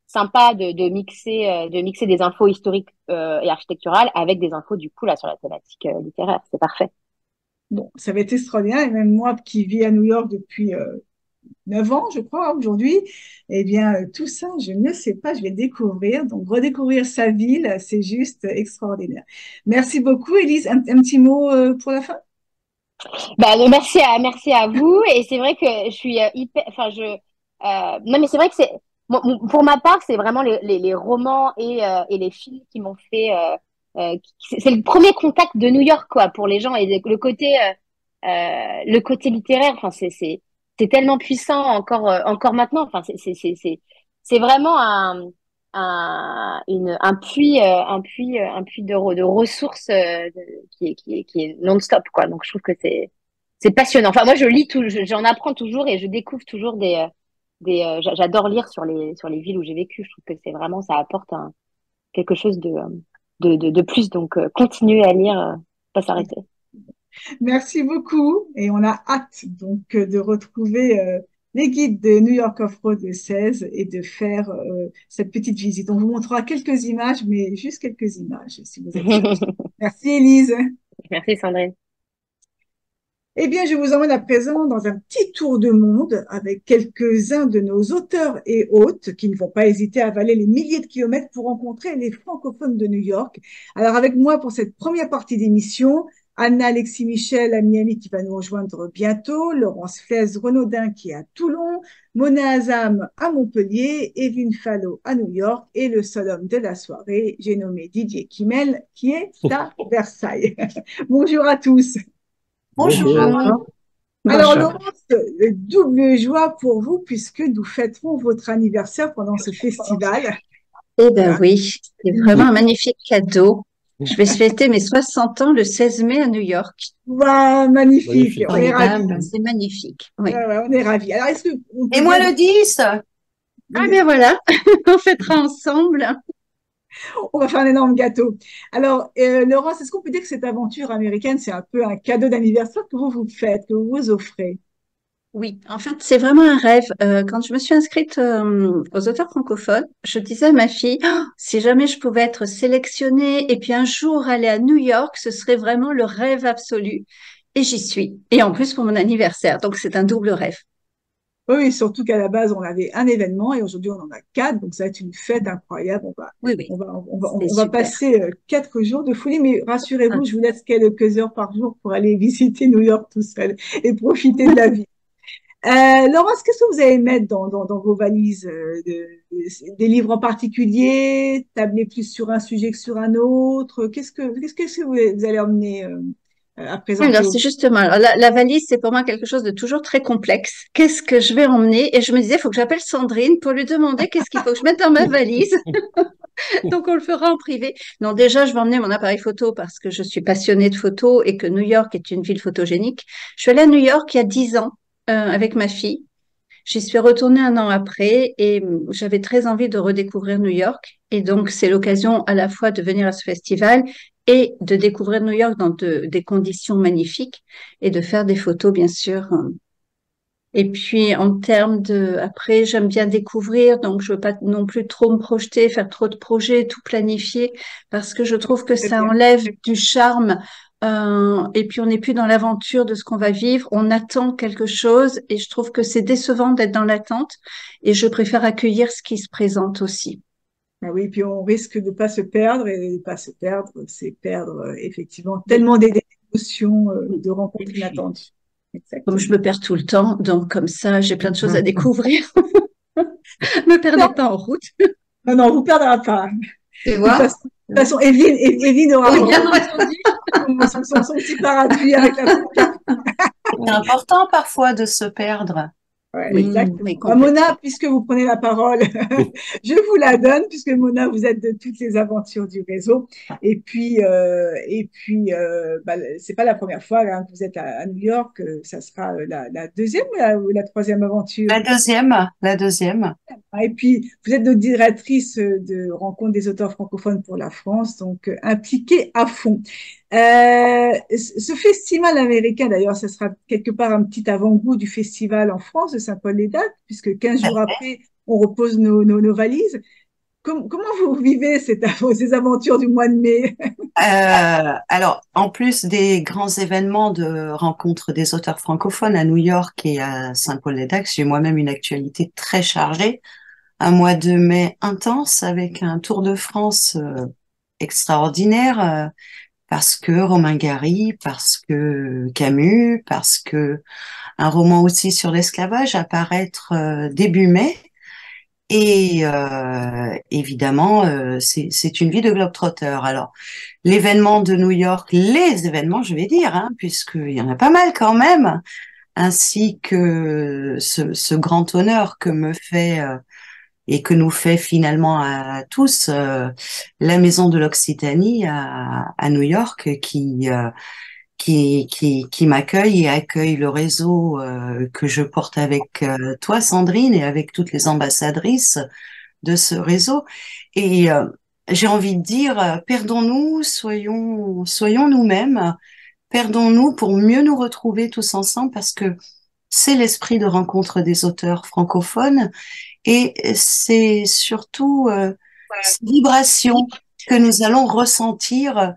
sympa de mixer des infos historiques et architecturales avec des infos du coup là sur la thématique littéraire. C'est parfait. Bon, ça va être extraordinaire. Et même moi qui vis à New York depuis 9 ans, je crois, aujourd'hui, eh bien, tout ça, je ne sais pas, je vais découvrir. Donc, redécouvrir sa ville, c'est juste extraordinaire. Merci beaucoup, Élise. Un petit mot pour la fin? Bah, merci à vous. Et c'est vrai que je suis hyper, enfin, non, mais c'est vrai que pour ma part, c'est vraiment les romans et les films qui m'ont fait, c'est le premier contact de New York, quoi, pour les gens. Et le côté littéraire, enfin, c'est tellement puissant encore maintenant. Enfin, c'est vraiment un puits de ressources qui est non-stop, quoi. Donc, je trouve que c'est passionnant. Enfin, moi, je lis j'en apprends toujours et je découvre toujours j'adore lire sur les villes où j'ai vécu. Je trouve que c'est vraiment, ça apporte quelque chose de plus. Donc, continuez à lire, pas s'arrêter. Merci beaucoup. Et on a hâte donc de retrouver les guides de New York Off-Road le 16 et de faire cette petite visite. On vous montrera quelques images, mais juste quelques images, si vous acceptez. Merci, Élise. Merci, Sandrine. Eh bien, je vous emmène à présent dans un petit tour de monde avec quelques-uns de nos auteurs et hôtes qui ne vont pas hésiter à avaler les milliers de kilomètres pour rencontrer les francophones de New York. Alors, avec moi pour cette première partie d'émission, Anna Alexis Michel à Miami qui va nous rejoindre bientôt, Laurence Flaise Renaudin qui est à Toulon, Mona Azam à Montpellier, Evelyne Fallot à New York et le seul homme de la soirée, j'ai nommé Didier Kimmel qui est à Versailles. Bonjour à tous. Bonjour. Alors, Bonjour. Laurence, double joie pour vous puisque nous fêterons votre anniversaire pendant ce festival. Eh bien Voilà. oui, c'est vraiment un magnifique cadeau. Je vais fêter mes 60 ans le 16 mai à New York. Waouh, magnifique. Magnifique. On est ravis. Formidable, c'est magnifique. Oui. Ouais, ouais, on est ravis. Alors, est-ce qu'on peut Et moi dire- le 10. Ah bien voilà, on fêtera ensemble. On va faire un énorme gâteau. Alors, Laurence, est-ce qu'on peut dire que cette aventure américaine, c'est un peu un cadeau d'anniversaire que vous faites, que vous vous offrez? Oui, en fait, c'est vraiment un rêve. Quand je me suis inscrite aux auteurs francophones, je disais à ma fille, oh, si jamais je pouvais être sélectionnée et puis un jour aller à New York, ce serait vraiment le rêve absolu. Et j'y suis. Et en plus pour mon anniversaire. Donc c'est un double rêve. Oui, surtout qu'à la base, on avait un événement et aujourd'hui, on en a quatre. Donc, ça va être une fête incroyable. Oui, oui, c'est On va super. passer 4 jours de folie. Mais Ah, rassurez-vous, je vous laisse quelques heures par jour pour aller visiter New York tout seul et profiter de la vie. Laurence, qu'est-ce que vous allez mettre dans vos valises des livres en particulier, tabler plus sur un sujet que sur un autre? Qu'est-ce que vous allez emmener à présenter alors, c'est aux... justement, alors, la valise, c'est pour moi quelque chose de toujours très complexe. Qu'est-ce que je vais emmener? Et je me disais, il faut que j'appelle Sandrine pour lui demander qu'est-ce qu'il faut que je mette dans ma valise. Donc, on le fera en privé. Non, déjà, je vais emmener mon appareil photo parce que je suis passionnée de photos et que New York est une ville photogénique. Je suis allée à New York il y a 10 ans avec ma fille. J'y suis retournée un an après et j'avais très envie de redécouvrir New York. Et donc, c'est l'occasion à la fois de venir à ce festival et de découvrir New York dans des conditions magnifiques et de faire des photos, bien sûr. Et puis, en termes de, après, j'aime bien découvrir, donc je veux pas non plus trop me projeter, faire trop de projets, tout planifier, parce que je trouve que Très ça bien. enlève du charme. Et puis, on n'est plus dans l'aventure de ce qu'on va vivre. On attend quelque chose, et je trouve que c'est décevant d'être dans l'attente. Et je préfère accueillir ce qui se présente aussi. Ah oui, puis on risque de pas se perdre et de pas se perdre, c'est perdre effectivement Oui. tellement d'émotions, Oui. de Et rencontres puis, inattendues. comme je Exactement. me perds tout le temps, donc comme ça, j'ai plein de choses à découvrir. Me perdez Non, pas en route, non, non, on vous perdra pas. tu De vois? toute façon, Evelyne Oui, bien aura entendu. son petit parapluie avec la petite carte. C'est important parfois de se perdre. Ouais, Oui, exactement. Bah, complètement. Mona, puisque vous prenez la parole, je vous la donne, puisque Mona, vous êtes de toutes les aventures du réseau. Bah, c'est pas la première fois hein, que vous êtes à New York. Ça sera la deuxième ou la troisième aventure. La deuxième. Ah, et puis, vous êtes notre directrice de rencontre des auteurs francophones pour la France, donc impliquée à fond. Ce festival américain, d'ailleurs, ça sera quelque part un petit avant-goût du festival en France de Saint-Paul-les-Dates, puisque 15 jours après, on repose nos valises. Comment vous vivez ces aventures du mois de mai? Alors, en plus des grands événements de rencontre des auteurs francophones à New York et à Saint-Paul-les-Dax, j'ai moi-même une actualité très chargée. Un mois de mai intense avec un Tour de France extraordinaire parce que Romain Gary, parce que Camus, parce que un roman aussi sur l'esclavage à paraître début mai. Et évidemment, c'est une vie de globe-trotter. Alors, l'événement de New York, les événements, je vais dire, hein, puisqu'il y en a pas mal quand même, ainsi que ce grand honneur que me fait et que nous fait finalement à tous la Maison de l'Occitanie à New York, qui m'accueille et accueille le réseau que je porte avec toi, Sandrine, et avec toutes les ambassadrices de ce réseau. Et j'ai envie de dire, perdons-nous, soyons nous-mêmes, perdons-nous pour mieux nous retrouver tous ensemble, parce que c'est l'esprit de rencontre des auteurs francophones et c'est surtout ces vibrations que nous allons ressentir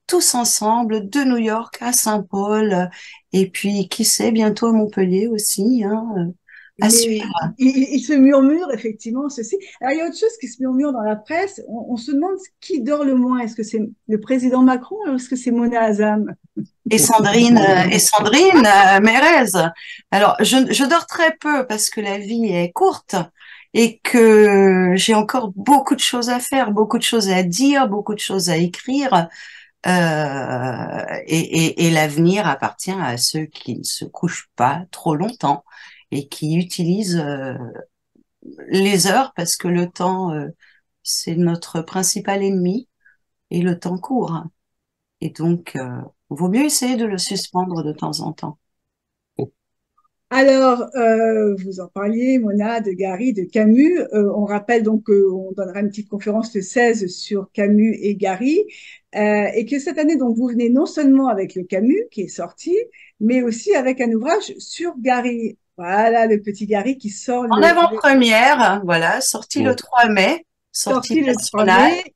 tous ensemble de New York à Saint-Paul et puis qui sait bientôt à Montpellier aussi hein, à Mais suivre. il se murmure effectivement ceci. Alors, il y a autre chose qui se murmure dans la presse. On se demande qui dort le moins. Est-ce que c'est le président Macron ou est-ce que c'est Mona Azam? Et Sandrine Mérez. Alors je dors très peu parce que la vie est courte et que j'ai encore beaucoup de choses à faire, beaucoup de choses à dire, beaucoup de choses à écrire. Et l'avenir appartient à ceux qui ne se couchent pas trop longtemps et qui utilisent les heures parce que le temps, c'est notre principal ennemi et le temps court. Et donc, vaut mieux essayer de le suspendre de temps en temps. Alors, vous en parliez, Mona, de Gary, de Camus. On rappelle donc qu'on donnera une petite conférence le 16 sur Camus et Gary, et que cette année, donc, vous venez non seulement avec le Camus qui est sorti, mais aussi avec un ouvrage sur Gary. Voilà, le petit Gary qui sort En avant-première, voilà, sorti le 3 mai, sortie sorti le 3 nationale. mai.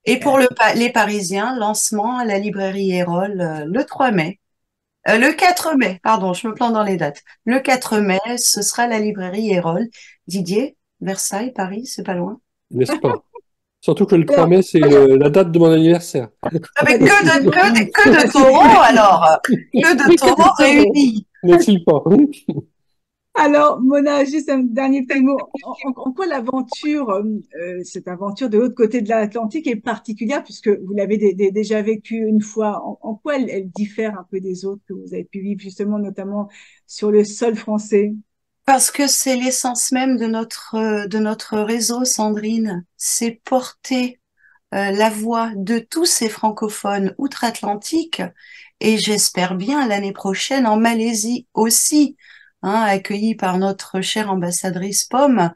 Et pour les Parisiens, lancement à la librairie Erol le 3 mai. Le 4 mai, pardon, je me plante dans les dates. Le 4 mai, ce sera la librairie Erol. Didier, Versailles, Paris, c'est pas loin. N'est-ce pas? Surtout que le 3 Alors, mai, c'est la date de mon anniversaire. Avec que de taureaux, alors. Que de taureaux réunis. N'est-il pas? Alors, Mona, juste un dernier petit mot. En quoi l'aventure, cette aventure de l'autre côté de l'Atlantique est particulière, puisque vous l'avez déjà vécue une fois. En quoi elle diffère un peu des autres que vous avez pu vivre, justement, notamment sur le sol français? Parce que c'est l'essence même de notre réseau, Sandrine. C'est porter la voix de tous ces francophones outre-Atlantique, et j'espère bien l'année prochaine en Malaisie aussi, hein, accueillis par notre chère ambassadrice Pomme.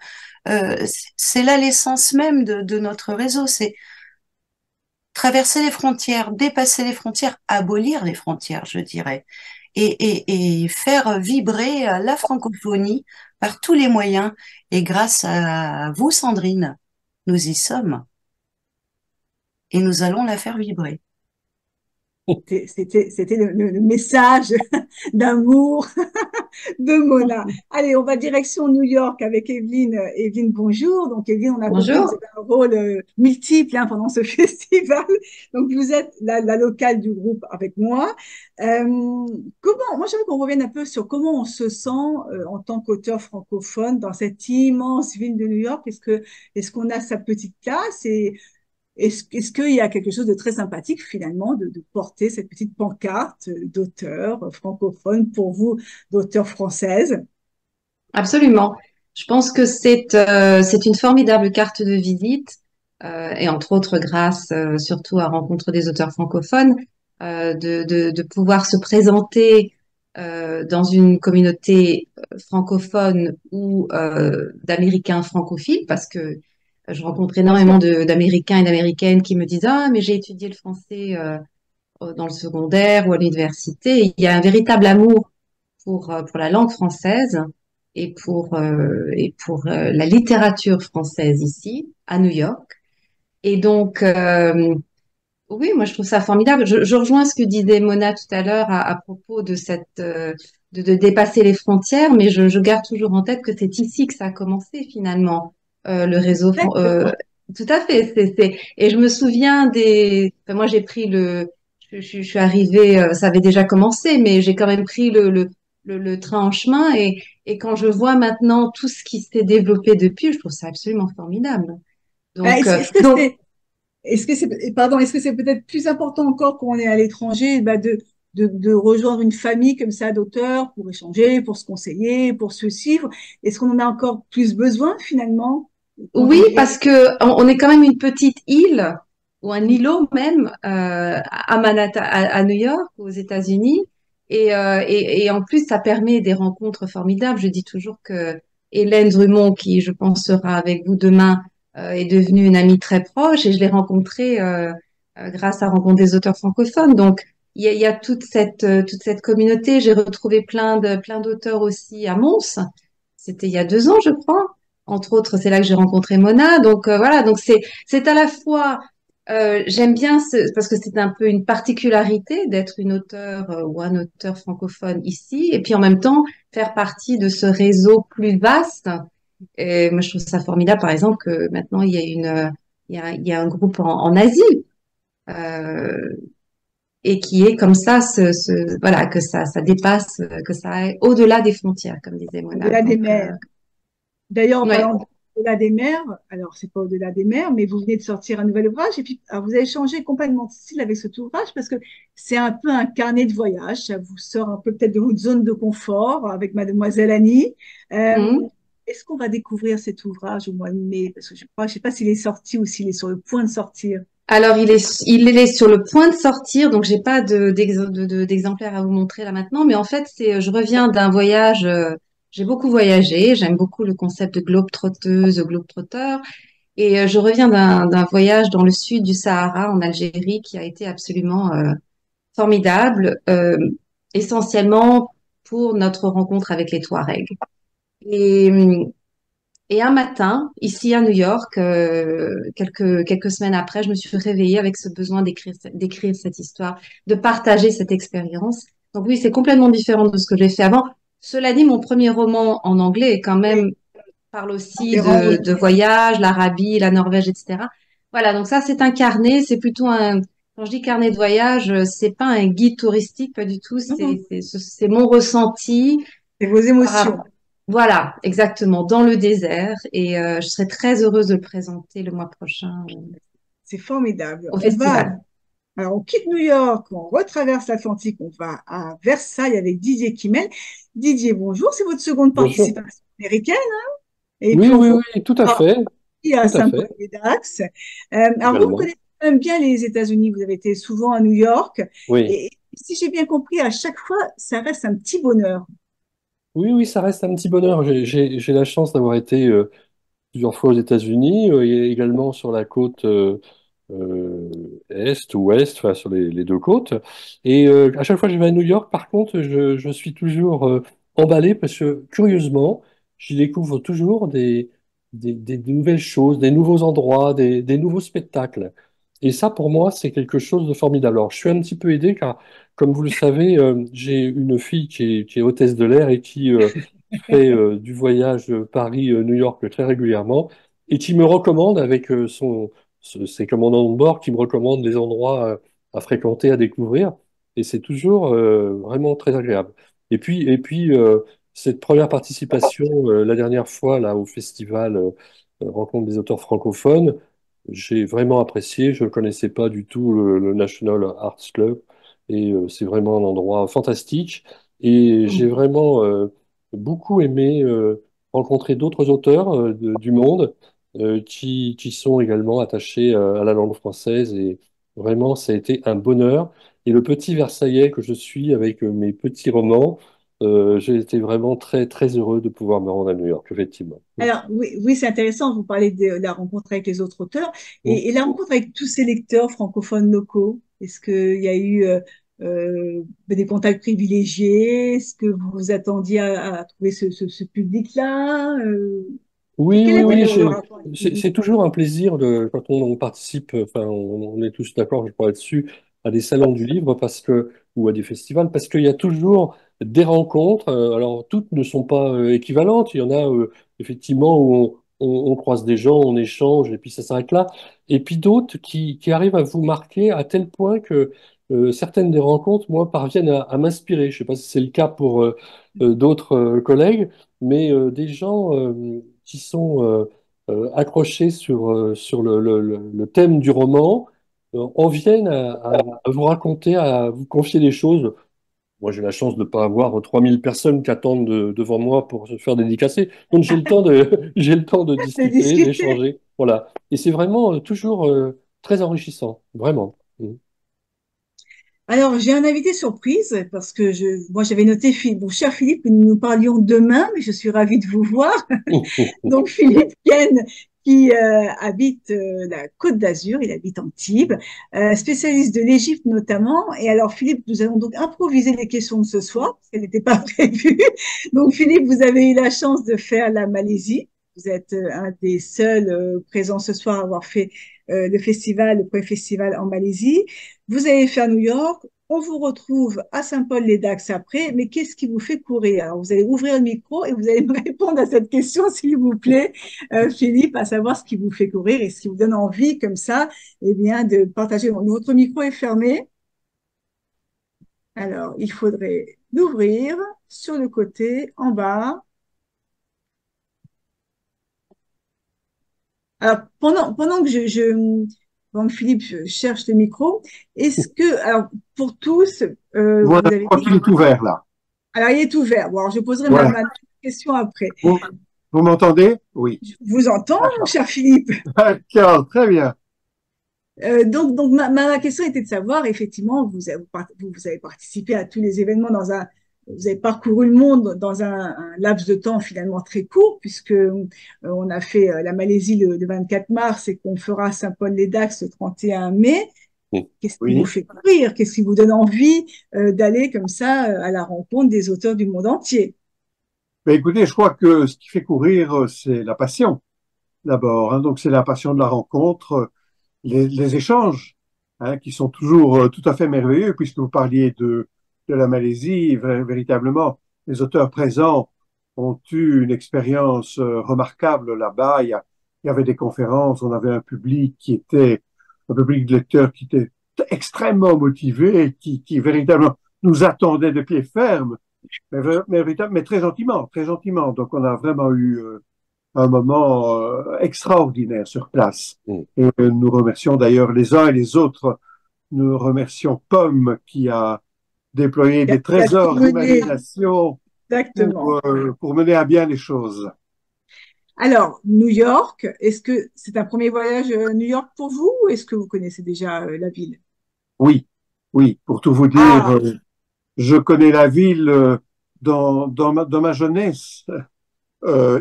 C'est là l'essence même de notre réseau, c'est traverser les frontières, dépasser les frontières, abolir les frontières, je dirais, et faire vibrer la francophonie par tous les moyens. Et grâce à vous, Sandrine, nous y sommes et nous allons la faire vibrer. C'était le message d'amour de Mona. Allez, on va direction New York avec Evelyne. Evelyne, bonjour. Donc, Evelyne, on a compris que vous Bonjour. avez un rôle multiple hein, pendant ce festival. Donc, vous êtes la locale du groupe avec moi. Moi, j'aimerais qu'on revienne un peu sur comment on se sent en tant qu'auteur francophone dans cette immense ville de New York. Est-ce qu'on a sa petite place et est-ce qu'il y a quelque chose de très sympathique finalement de porter cette petite pancarte d'auteur francophone pour vous, d'auteur française? Absolument. Je pense que c'est une formidable carte de visite et entre autres grâce surtout à rencontrer des auteurs francophones, de pouvoir se présenter dans une communauté francophone ou d'Américains francophiles parce que je rencontre énormément d'Américains et d'Américaines qui me disent «Ah, mais j'ai étudié le français dans le secondaire ou à l'université». Et il y a un véritable amour pour la langue française et pour la littérature française ici, à New York. Et donc, oui, moi je trouve ça formidable. Je rejoins ce que disait Mona tout à l'heure à propos de de dépasser les frontières, mais je garde toujours en tête que c'est ici que ça a commencé finalement, le réseau. Tout à fait. Et je me souviens enfin, moi j'ai pris je suis arrivée, ça avait déjà commencé, mais j'ai quand même pris le train en chemin et quand je vois maintenant tout ce qui s'est développé depuis, je trouve ça absolument formidable. Donc, Est-ce que c'est peut-être plus important encore quand on est à l'étranger, de rejoindre une famille comme ça d'auteurs pour échanger, pour se conseiller, pour se suivre? Est-ce qu'on en a encore plus besoin finalement quand oui, on est... parce que on est quand même une petite île ou un îlot même à Manhattan, à New York, aux États-Unis, et en plus ça permet des rencontres formidables. Je dis toujours que Hélène Drummond, qui je pense sera avec vous demain, est devenue une amie très proche, et je l'ai rencontrée grâce à Rencontre des auteurs francophones. Donc il y a toute cette communauté. J'ai retrouvé plein d'auteurs aussi à Mons. C'était il y a 2 ans, je crois. Entre autres, c'est là que j'ai rencontré Mona. Donc voilà, donc c'est à la fois j'aime bien parce que c'est un peu une particularité d'être une auteure ou un auteur francophone ici, et puis en même temps faire partie de ce réseau plus vaste. Et moi, je trouve ça formidable, par exemple, que maintenant il y a il y a un groupe en Asie euh, et qui est comme ça, voilà, que ça dépasse, que ça aille au-delà des frontières, comme disait Mona. Au-delà des Donc mers. D'ailleurs, en ouais. parlant au-delà des mers, alors c'est pas au-delà des mers, mais vous venez de sortir un nouvel ouvrage et puis alors, vous avez changé complètement de style avec cet ouvrage parce que c'est un peu un carnet de voyage. Ça vous sort un peu peut-être de votre zone de confort avec Mademoiselle Annie. Mhm. Est-ce qu'on va découvrir cet ouvrage au mois de mai? Parce que je sais pas s'il est sorti ou s'il est sur le point de sortir. Alors, il est sur le point de sortir, donc j'ai pas d'exemplaire à vous montrer là maintenant, mais en fait, je reviens d'un voyage j'ai beaucoup voyagé, j'aime beaucoup le concept de globe-trotteuse, globe-trotteur. Et je reviens d'un voyage dans le sud du Sahara, en Algérie, qui a été absolument formidable, essentiellement pour notre rencontre avec les Touaregs. Et, et un matin, ici à New York, quelques semaines après, je me suis réveillée avec ce besoin d'écrire cette histoire, de partager cette expérience. Donc oui, c'est complètement différent de ce que j'ai fait avant. Cela dit, mon premier roman en anglais est quand Oui, même parle aussi Ferrand, oui. de voyage, l'Arabie, la Norvège, etc. Voilà, donc ça, c'est un carnet, c'est plutôt un, quand je dis carnet de voyage, c'est pas un guide touristique, pas du tout, Non, non, c'est mon ressenti c'est vos par émotions. rapport, voilà, exactement, dans le désert, et je serais très heureuse de le présenter le mois prochain C'est formidable. au festival. Alors, on quitte New York, on retraverse l'Atlantique, on va à Versailles avec Didier Kimmel. Didier, bonjour, c'est votre seconde Bonjour. participation américaine. Et puis, Oui, on oui, vous oui, tout à retrouve fait, aussi à tout à fait, Saint-Paul-des-Dax. Alors, vous également. connaissez quand même bien les États-Unis, vous avez été souvent à New York. Oui. Et si j'ai bien compris, à chaque fois, ça reste un petit bonheur. Oui, oui, ça reste un petit bonheur. J'ai la chance d'avoir été plusieurs fois aux États-Unis, et également sur la côte euh, est ou ouest, enfin sur les deux côtes. Et à chaque fois que je vais à New York, par contre, je suis toujours emballé parce que curieusement, j'y découvre toujours des nouvelles choses, des nouveaux endroits, des nouveaux spectacles. Et ça, pour moi, c'est quelque chose de formidable. Alors, je suis un petit peu aidé car, comme vous le savez, j'ai une fille qui est hôtesse de l'air et qui fait du voyage Paris-New York très régulièrement et qui me recommande avec ses commandants de bord qui me recommandent les endroits à fréquenter, à découvrir. Et c'est toujours vraiment très agréable. Et puis cette première participation, la dernière fois, là, au festival Rencontre des auteurs francophones, j'ai vraiment apprécié. Je ne connaissais pas du tout le National Arts Club. Et c'est vraiment un endroit fantastique. Et j'ai vraiment beaucoup aimé rencontrer d'autres auteurs du monde qui sont également attachés à la langue française. Et vraiment, ça a été un bonheur. Et le petit Versaillais que je suis avec mes petits romans, j'ai été vraiment très, très heureux de pouvoir me rendre à New York, effectivement. Alors, oui, oui, c'est intéressant, vous parlez de la rencontre avec les autres auteurs Mm. et la rencontre avec tous ces lecteurs francophones locaux. Est-ce qu'il y a eu des contacts privilégiés? Est-ce que vous vous attendiez à trouver ce public-là? Oui, Quel oui, était oui, le rapport avec le public? c'est toujours un plaisir quand on participe, enfin, on est tous d'accord, je crois, là-dessus, à des salons du livre ou à des festivals, parce qu'il y a toujours des rencontres. Alors, toutes ne sont pas équivalentes. Il y en a, effectivement, où on croise des gens, on échange, et puis ça s'arrête là. Et puis d'autres qui arrivent à vous marquer à tel point que certaines des rencontres, moi, parviennent à m'inspirer. Je ne sais pas si c'est le cas pour d'autres collègues, mais des gens qui sont accrochés sur le thème du roman en viennent à vous raconter, à vous confier des choses. Moi, j'ai la chance de ne pas avoir 3000 personnes qui attendent devant moi pour se faire dédicacer. Donc, j'ai le temps j'ai le temps de De discuter, discuter. d'échanger. Voilà. Et c'est vraiment toujours très enrichissant. Vraiment. Alors, j'ai un invité surprise parce que moi, j'avais noté Philippe. Bon, cher Philippe, que nous nous parlions demain, mais je suis ravie de vous voir. Donc, Philippe Ken, qui habite la Côte d'Azur, il habite Antibes, spécialiste de l'Égypte notamment. Et alors, Philippe, nous allons donc improviser les questions de ce soir, parce qu'elles n'étaient pas prévues. Donc, Philippe, vous avez eu la chance de faire la Malaisie. Vous êtes un des seuls présents ce soir à avoir fait le pré-festival en Malaisie. Vous allez faire New York. On vous retrouve à Saint-Paul-les-Dax après, mais qu'est-ce qui vous fait courir? Alors, vous allez ouvrir le micro et vous allez me répondre à cette question, s'il vous plaît, Philippe, à savoir ce qui vous fait courir et ce qui vous donne envie, comme ça, eh bien, de partager. Donc, votre micro est fermé. Alors, il faudrait l'ouvrir sur le côté, en bas. Alors, pendant que pendant que Philippe cherche le micro, est-ce que, alors, pour tous, vous Voilà, je avez crois dit, qu'il est ouvert là. alors, il est ouvert. Bon, alors, je poserai Voilà. ma question après. Vous, vous m'entendez? Oui. Je vous entends, mon D'accord. cher Philippe. D'accord, très bien. Donc ma question était de savoir, effectivement, vous avez participé à tous les événements dans un vous avez parcouru le monde dans un laps de temps finalement très court, puisque on a fait la Malaisie le 24 mars et qu'on fera Saint-Paul-les-Dax le 31 mai. Qu'est-ce qui vous Oui. fait courir? Qu'est-ce qui vous donne envie d'aller comme ça à la rencontre des auteurs du monde entier? Ben, écoutez, je crois que ce qui fait courir, c'est la passion, d'abord, hein. Donc, c'est la passion de la rencontre, les échanges, hein, qui sont toujours tout à fait merveilleux, puisque vous parliez de la Malaisie. Véritablement, les auteurs présents ont eu une expérience remarquable là-bas. Il y avait des conférences, on avait un public de lecteurs qui était extrêmement motivé, qui véritablement nous attendait de pied ferme, mais très gentiment, très gentiment. Donc, on a vraiment eu un moment extraordinaire sur place. Et nous remercions d'ailleurs les uns et les autres. Nous remercions Pomme qui a déployé des trésors d'imagination Exactement. pour mener à bien les choses. Alors, New York, est-ce que c'est un premier voyage à New York pour vous ou est-ce que vous connaissez déjà la ville? Oui, oui, pour tout vous dire, Ah, je connais la ville dans ma jeunesse,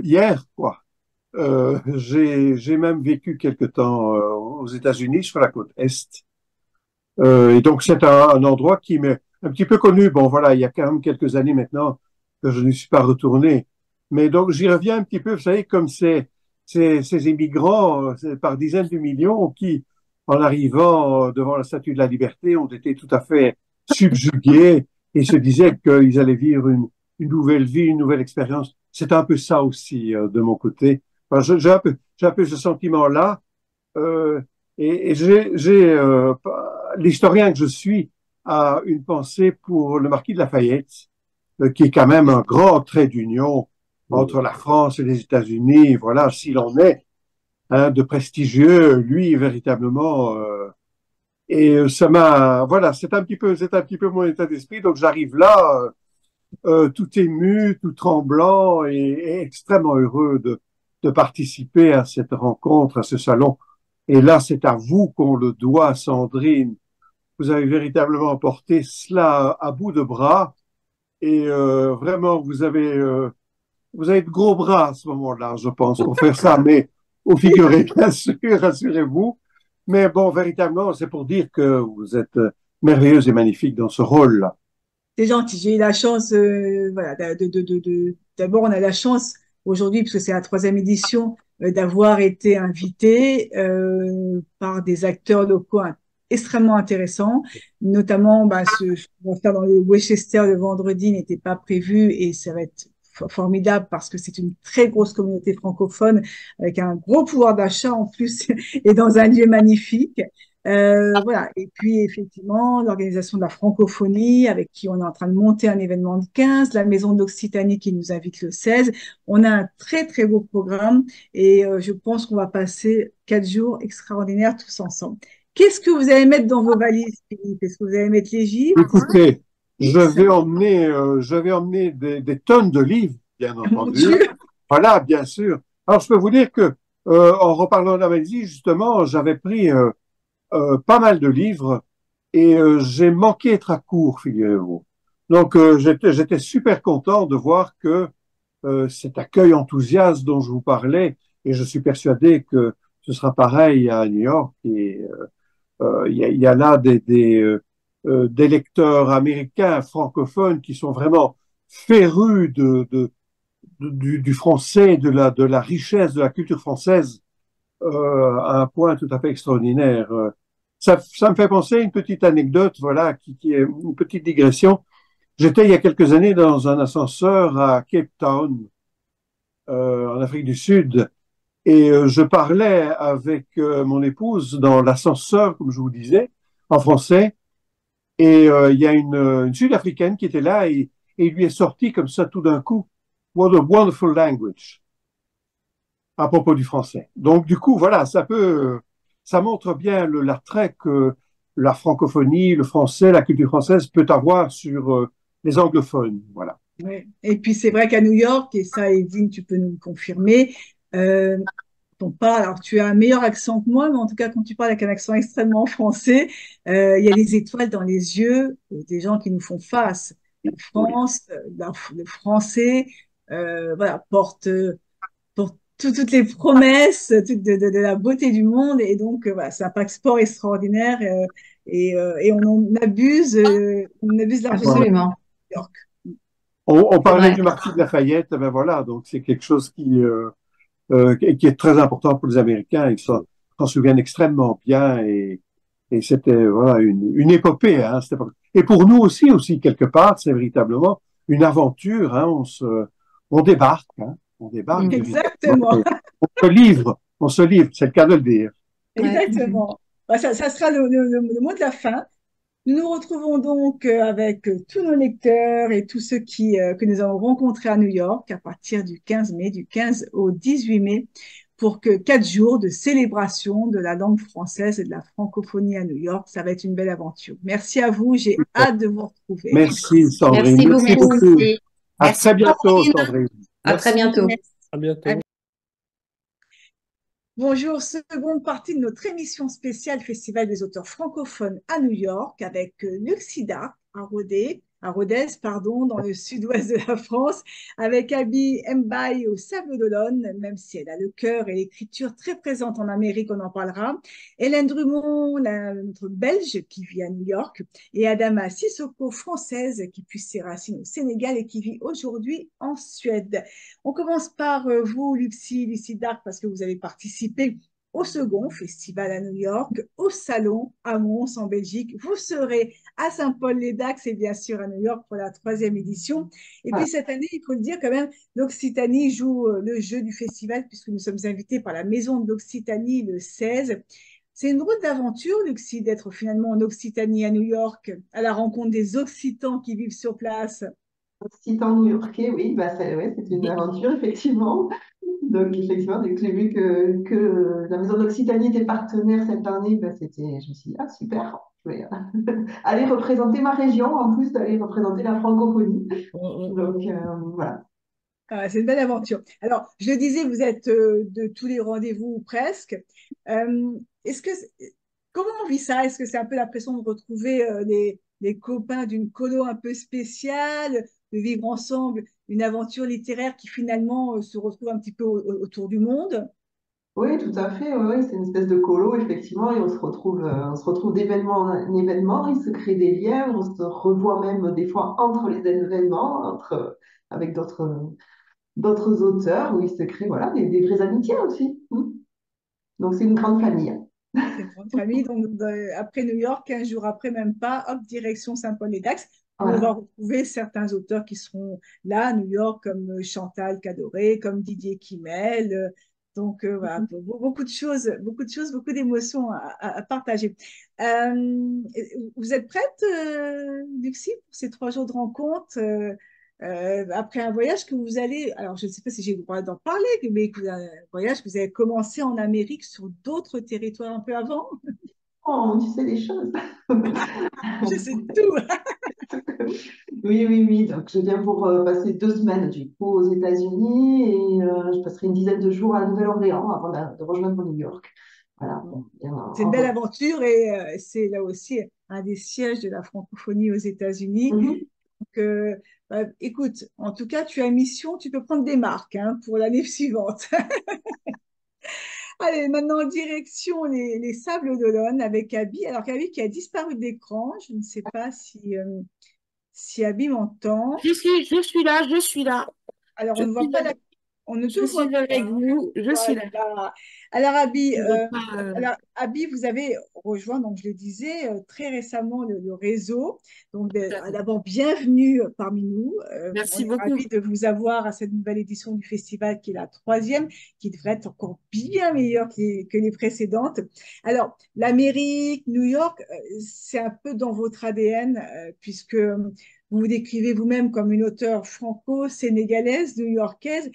hier, quoi. J'ai même vécu quelque temps aux États-Unis, sur la côte Est. Et donc, c'est un endroit qui m'est un petit peu connu. Bon, voilà, il y a quand même quelques années maintenant que je ne suis pas retourné. Mais donc, j'y reviens un petit peu, vous savez, comme ces immigrants par dizaines de millions qui, en arrivant devant la Statue de la Liberté, ont été tout à fait subjugués et se disaient qu'ils allaient vivre une nouvelle vie, une nouvelle expérience. C'est un peu ça aussi de mon côté. Enfin, j'ai un peu ce sentiment-là. Euh, et l'historien que je suis a une pensée pour le marquis de Lafayette, qui est quand même un grand trait d'union entre la France et les États-Unis. Voilà, s'il en est, hein, de prestigieux, lui, véritablement. Voilà, c'est un petit peu mon état d'esprit. Donc j'arrive là, tout ému, tout tremblant et extrêmement heureux de participer à cette rencontre, à ce salon. Et là, c'est à vous qu'on le doit, Sandrine. Vous avez véritablement porté cela à bout de bras et vraiment, vous avez de gros bras à ce moment-là, je pense, pour faire ça, mais au figuré, bien sûr, rassurez-vous. Mais bon, véritablement, c'est pour dire que vous êtes merveilleuse et magnifique dans ce rôle-là. c'est gentil. J'ai eu la chance, voilà, d'abord, on a la chance aujourd'hui, puisque c'est la troisième édition, d'avoir été invité par des acteurs locaux extrêmement intéressants, notamment ce qu'on va faire dans le Westchester le vendredi n'était pas prévu et ça va être formidable parce que c'est une très grosse communauté francophone avec un gros pouvoir d'achat en plus et dans un lieu magnifique. Voilà. Et puis, effectivement, l'organisation de la francophonie, avec qui on est en train de monter un événement de 15, la Maison d'Occitanie qui nous invite le 16. On a un très, très beau programme et je pense qu'on va passer 4 jours extraordinaires tous ensemble. Qu'est-ce que vous allez mettre dans vos valises, Philippe? Est-ce que vous allez mettre l'Égypte? Écoutez, je vais emmener des tonnes de livres, bien Mon entendu. Dieu! Voilà, bien sûr. Alors, je peux vous dire que, en reparlant de la Malaisie, justement, j'avais pris pas mal de livres et j'ai manqué être à court, figurez-vous. Donc, j'étais super content de voir que cet accueil enthousiaste dont je vous parlais, et je suis persuadé que ce sera pareil à New York. Et il y a là des lecteurs américains francophones qui sont vraiment férus du français, de la richesse de la culture française à un point tout à fait extraordinaire. Ça me fait penser à une petite anecdote, voilà, qui est une petite digression. J'étais il y a quelques années dans un ascenseur à Cape Town, en Afrique du Sud, et je parlais avec mon épouse dans l'ascenseur, comme je vous disais, en français, et il y a une Sud-Africaine qui était là et il lui est sorti comme ça tout d'un coup, What a wonderful language, à propos du français. Donc du coup, voilà, ça montre bien l'attrait que la francophonie, le français, la culture française peut avoir sur les anglophones. Voilà. Ouais. Et puis c'est vrai qu'à New York, et ça, Evelyne, tu peux nous le confirmer, euh, quand on parle, alors tu as un meilleur accent que moi, mais en tout cas quand tu parles avec un accent extrêmement français, il y a des étoiles dans les yeux des gens qui nous font face. France, le français, voilà, porte toutes les promesses de la beauté du monde. Et donc, voilà, c'est un passeport extraordinaire et on abuse largement de Absolument. New York. On C'est parlait vrai. du marquis de Lafayette, ben voilà, donc c'est quelque chose qui est très important pour les Américains. Ils s'en souviennent extrêmement bien et c'était voilà une épopée. Hein, et pour nous aussi quelque part, c'est véritablement une aventure. Hein, on débarque Mm. véritablement. Exactement. On se livre, c'est le cas de le dire. Ouais. Exactement. Bah, ça sera le mot de la fin. Nous nous retrouvons donc avec tous nos lecteurs et tous ceux que nous avons rencontrés à New York à partir du 15 mai, du 15 au 18 mai, pour que 4 jours de célébration de la langue française et de la francophonie à New York. Ça va être une belle aventure. Merci à vous. J'ai hâte de vous retrouver. Merci Sandrine, Merci merci beaucoup. beaucoup. Merci. À Merci, très bientôt Sandrine. Sandrine. À très Merci. bientôt. À bientôt. Bonjour, seconde partie de notre émission spéciale Festival des auteurs francophones à New York avec Luxida à Rodez, pardon, dans le sud-ouest de la France, avec Abby Mbaye au Sable d'Olonne, même si elle a le cœur et l'écriture très présente en Amérique, on en parlera. Hélène Drummond, notre Belge qui vit à New York, et Adama Sissoko, française, qui puise ses racines au Sénégal et qui vit aujourd'hui en Suède. On commence par vous, Lucie Dark, parce que vous avez participé au second festival à New York, au salon à Mons en Belgique. Vous serez à Saint-Paul-les-Dax et bien sûr à New York pour la 3e édition. Et puis cette année, il faut le dire quand même, l'Occitanie joue le jeu du festival puisque nous sommes invités par la Maison de l'Occitanie le 16. C'est une drôle d'aventure, Lucie, d'être finalement en Occitanie à New York, à la rencontre des Occitans qui vivent sur place. Occitan new-yorkais, oui, bah ouais, c'est une aventure, effectivement. Donc, effectivement, dès que j'ai vu que la Maison d'Occitanie était partenaire cette année, bah, je me suis dit, ah, super, je vais aller représenter ma région, en plus d'aller représenter la francophonie. Donc, voilà. Ah, c'est une belle aventure. Alors, je le disais, vous êtes de tous les rendez-vous ou presque. Euh, est-ce que, comment on vit ça? Est-ce que c'est un peu l'impression de retrouver les copains d'une colo un peu spéciale, de vivre ensemble une aventure littéraire qui finalement se retrouve un petit peu autour du monde? Oui, tout à fait. Ouais, ouais, c'est une espèce de colo, effectivement, et on se retrouve d'événement en événement. Il se crée des liens, on se revoit même des fois entre les événements, avec d'autres auteurs, où il se crée voilà, des vraies amitiés aussi. Donc, c'est une grande famille. C'est une grande famille. Donc, après New York, 15 jours après, même pas, hop, direction Saint-Paul-les-Dax, où on va Voilà. retrouver certains auteurs qui seront là à New York, comme Chantal Cadoré, comme Didier Kimmel. Donc, voilà, beaucoup de choses, beaucoup d'émotions à partager. Euh, Vous êtes prête, Lucie, pour ces 3 jours de rencontre après un voyage que vous allez, alors je ne sais pas si j'ai le droit d'en parler, mais un voyage que vous avez commencé en Amérique sur d'autres territoires un peu avant. Oh, tu sais des choses. Je sais tout. Oui, oui, oui. Donc, je viens pour passer 2 semaines du coup aux États-Unis et je passerai une dizaine de jours à la Nouvelle-Orléans avant de rejoindre New York. Voilà. C'est une belle aventure et c'est là aussi un des sièges de la francophonie aux États-Unis. Mhm. Donc, écoute, en tout cas, tu as mission, tu peux prendre des marques hein, pour l'année suivante. Allez, maintenant, direction les Sables d'Olonne avec Abby. Alors, Abby qui a disparu de l'écran, je ne sais pas si Abby m'entend. Je suis là, je suis là. Alors, Je on ne voit suis pas avec, on ne te je voit suis avec pas. vous, je suis là. Voilà. Alors, Abby, Je veux pas, Vous avez rejoint, donc je le disais, très récemment le réseau. Donc, tout à fait. d'abord, bienvenue parmi nous. On Merci est beaucoup. ravis de vous avoir à cette nouvelle édition du festival qui est la 3e, qui devrait être encore bien meilleure que les précédentes. Alors, l'Amérique, New York, c'est un peu dans votre ADN, puisque vous vous décrivez vous-même comme une auteure franco-sénégalaise, new-yorkaise.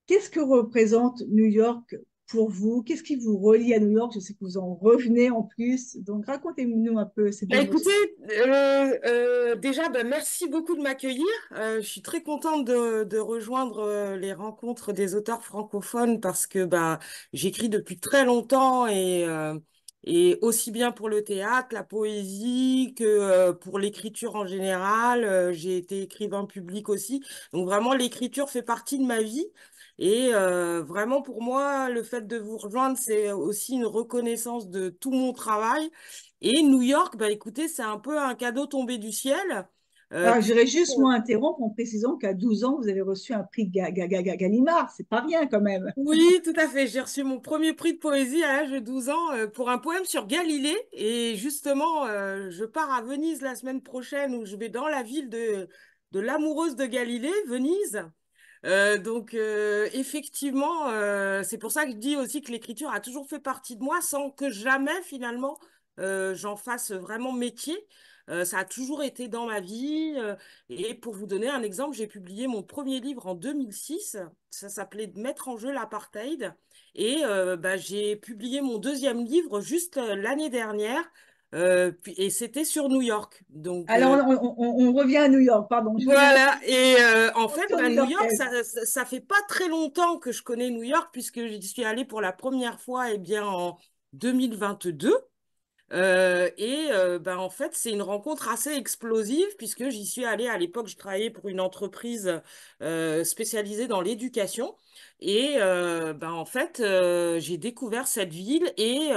Qu'est-ce que représente New York pour vous? Qu'est-ce qui vous relie à New York? Je sais que vous en revenez en plus. Donc, racontez-nous un peu cette Bah, écoutez, émotion. déjà, bah, merci beaucoup de m'accueillir. Je suis très contente de rejoindre les rencontres des auteurs francophones parce que bah, j'écris depuis très longtemps Et aussi bien pour le théâtre, la poésie que pour l'écriture en général. J'ai été écrivain public aussi. Donc vraiment, l'écriture fait partie de ma vie. Et vraiment, pour moi, le fait de vous rejoindre, c'est aussi une reconnaissance de tout mon travail. Et New York, bah écoutez, c'est un peu un cadeau tombé du ciel. Alors, Puis, j'irais juste moi interrompre en précisant qu'à 12 ans, vous avez reçu un prix Gallimard. C'est pas rien quand même. oui, tout à fait. J'ai reçu mon premier prix de poésie à l'âge de 12 ans pour un poème sur Galilée. Et justement, je pars à Venise la semaine prochaine où je vais dans la ville de l'amoureuse de Galilée, Venise. Donc, effectivement, c'est pour ça que je dis aussi que l'écriture a toujours fait partie de moi sans que jamais, finalement, j'en fasse vraiment métier. Ça a toujours été dans ma vie. Et pour vous donner un exemple, j'ai publié mon premier livre en 2006. Ça s'appelait Mettre en jeu l'apartheid. Et bah, j'ai publié mon deuxième livre juste l'année dernière. Et c'était sur New York. Donc, Alors, on revient à New York, pardon, je vous ai voilà, et en fait, sur bah, New York, new-yorkaise. ça fait pas très longtemps que je connais New York, puisque j'y suis allée pour la première fois eh bien, en 2022. Ben, en fait, c'est une rencontre assez explosive, puisque j'y suis allée à l'époque, je travaillais pour une entreprise spécialisée dans l'éducation. Et ben, en fait, j'ai découvert cette ville et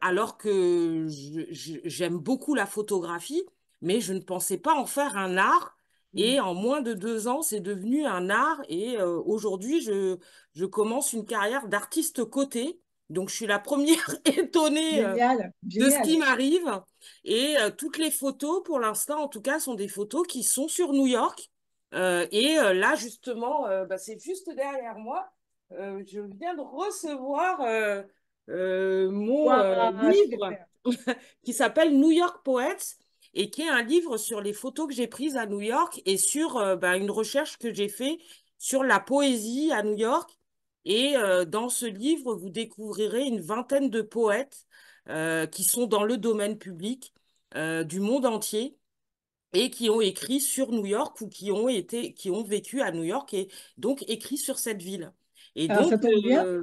alors que j'aime beaucoup la photographie, mais je ne pensais pas en faire un art. Et en moins de 2 ans, c'est devenu un art. Et aujourd'hui, je commence une carrière d'artiste coté. Donc, je suis la première étonnée Génial, de ce qui génial. m'arrive. Et toutes les photos, pour l'instant, en tout cas, sont des photos qui sont sur New York. Là, justement, bah, c'est juste derrière moi. Je viens de recevoir mon Waouh, livre super. qui s'appelle New York Poets et qui est un livre sur les photos que j'ai prises à New York et sur bah, une recherche que j'ai fait sur la poésie à New York. Et dans ce livre, vous découvrirez une vingtaine de poètes qui sont dans le domaine public du monde entier et qui ont écrit sur New York ou qui ont vécu à New York et donc écrit sur cette ville. Et Alors, donc, ça tombe bien, ça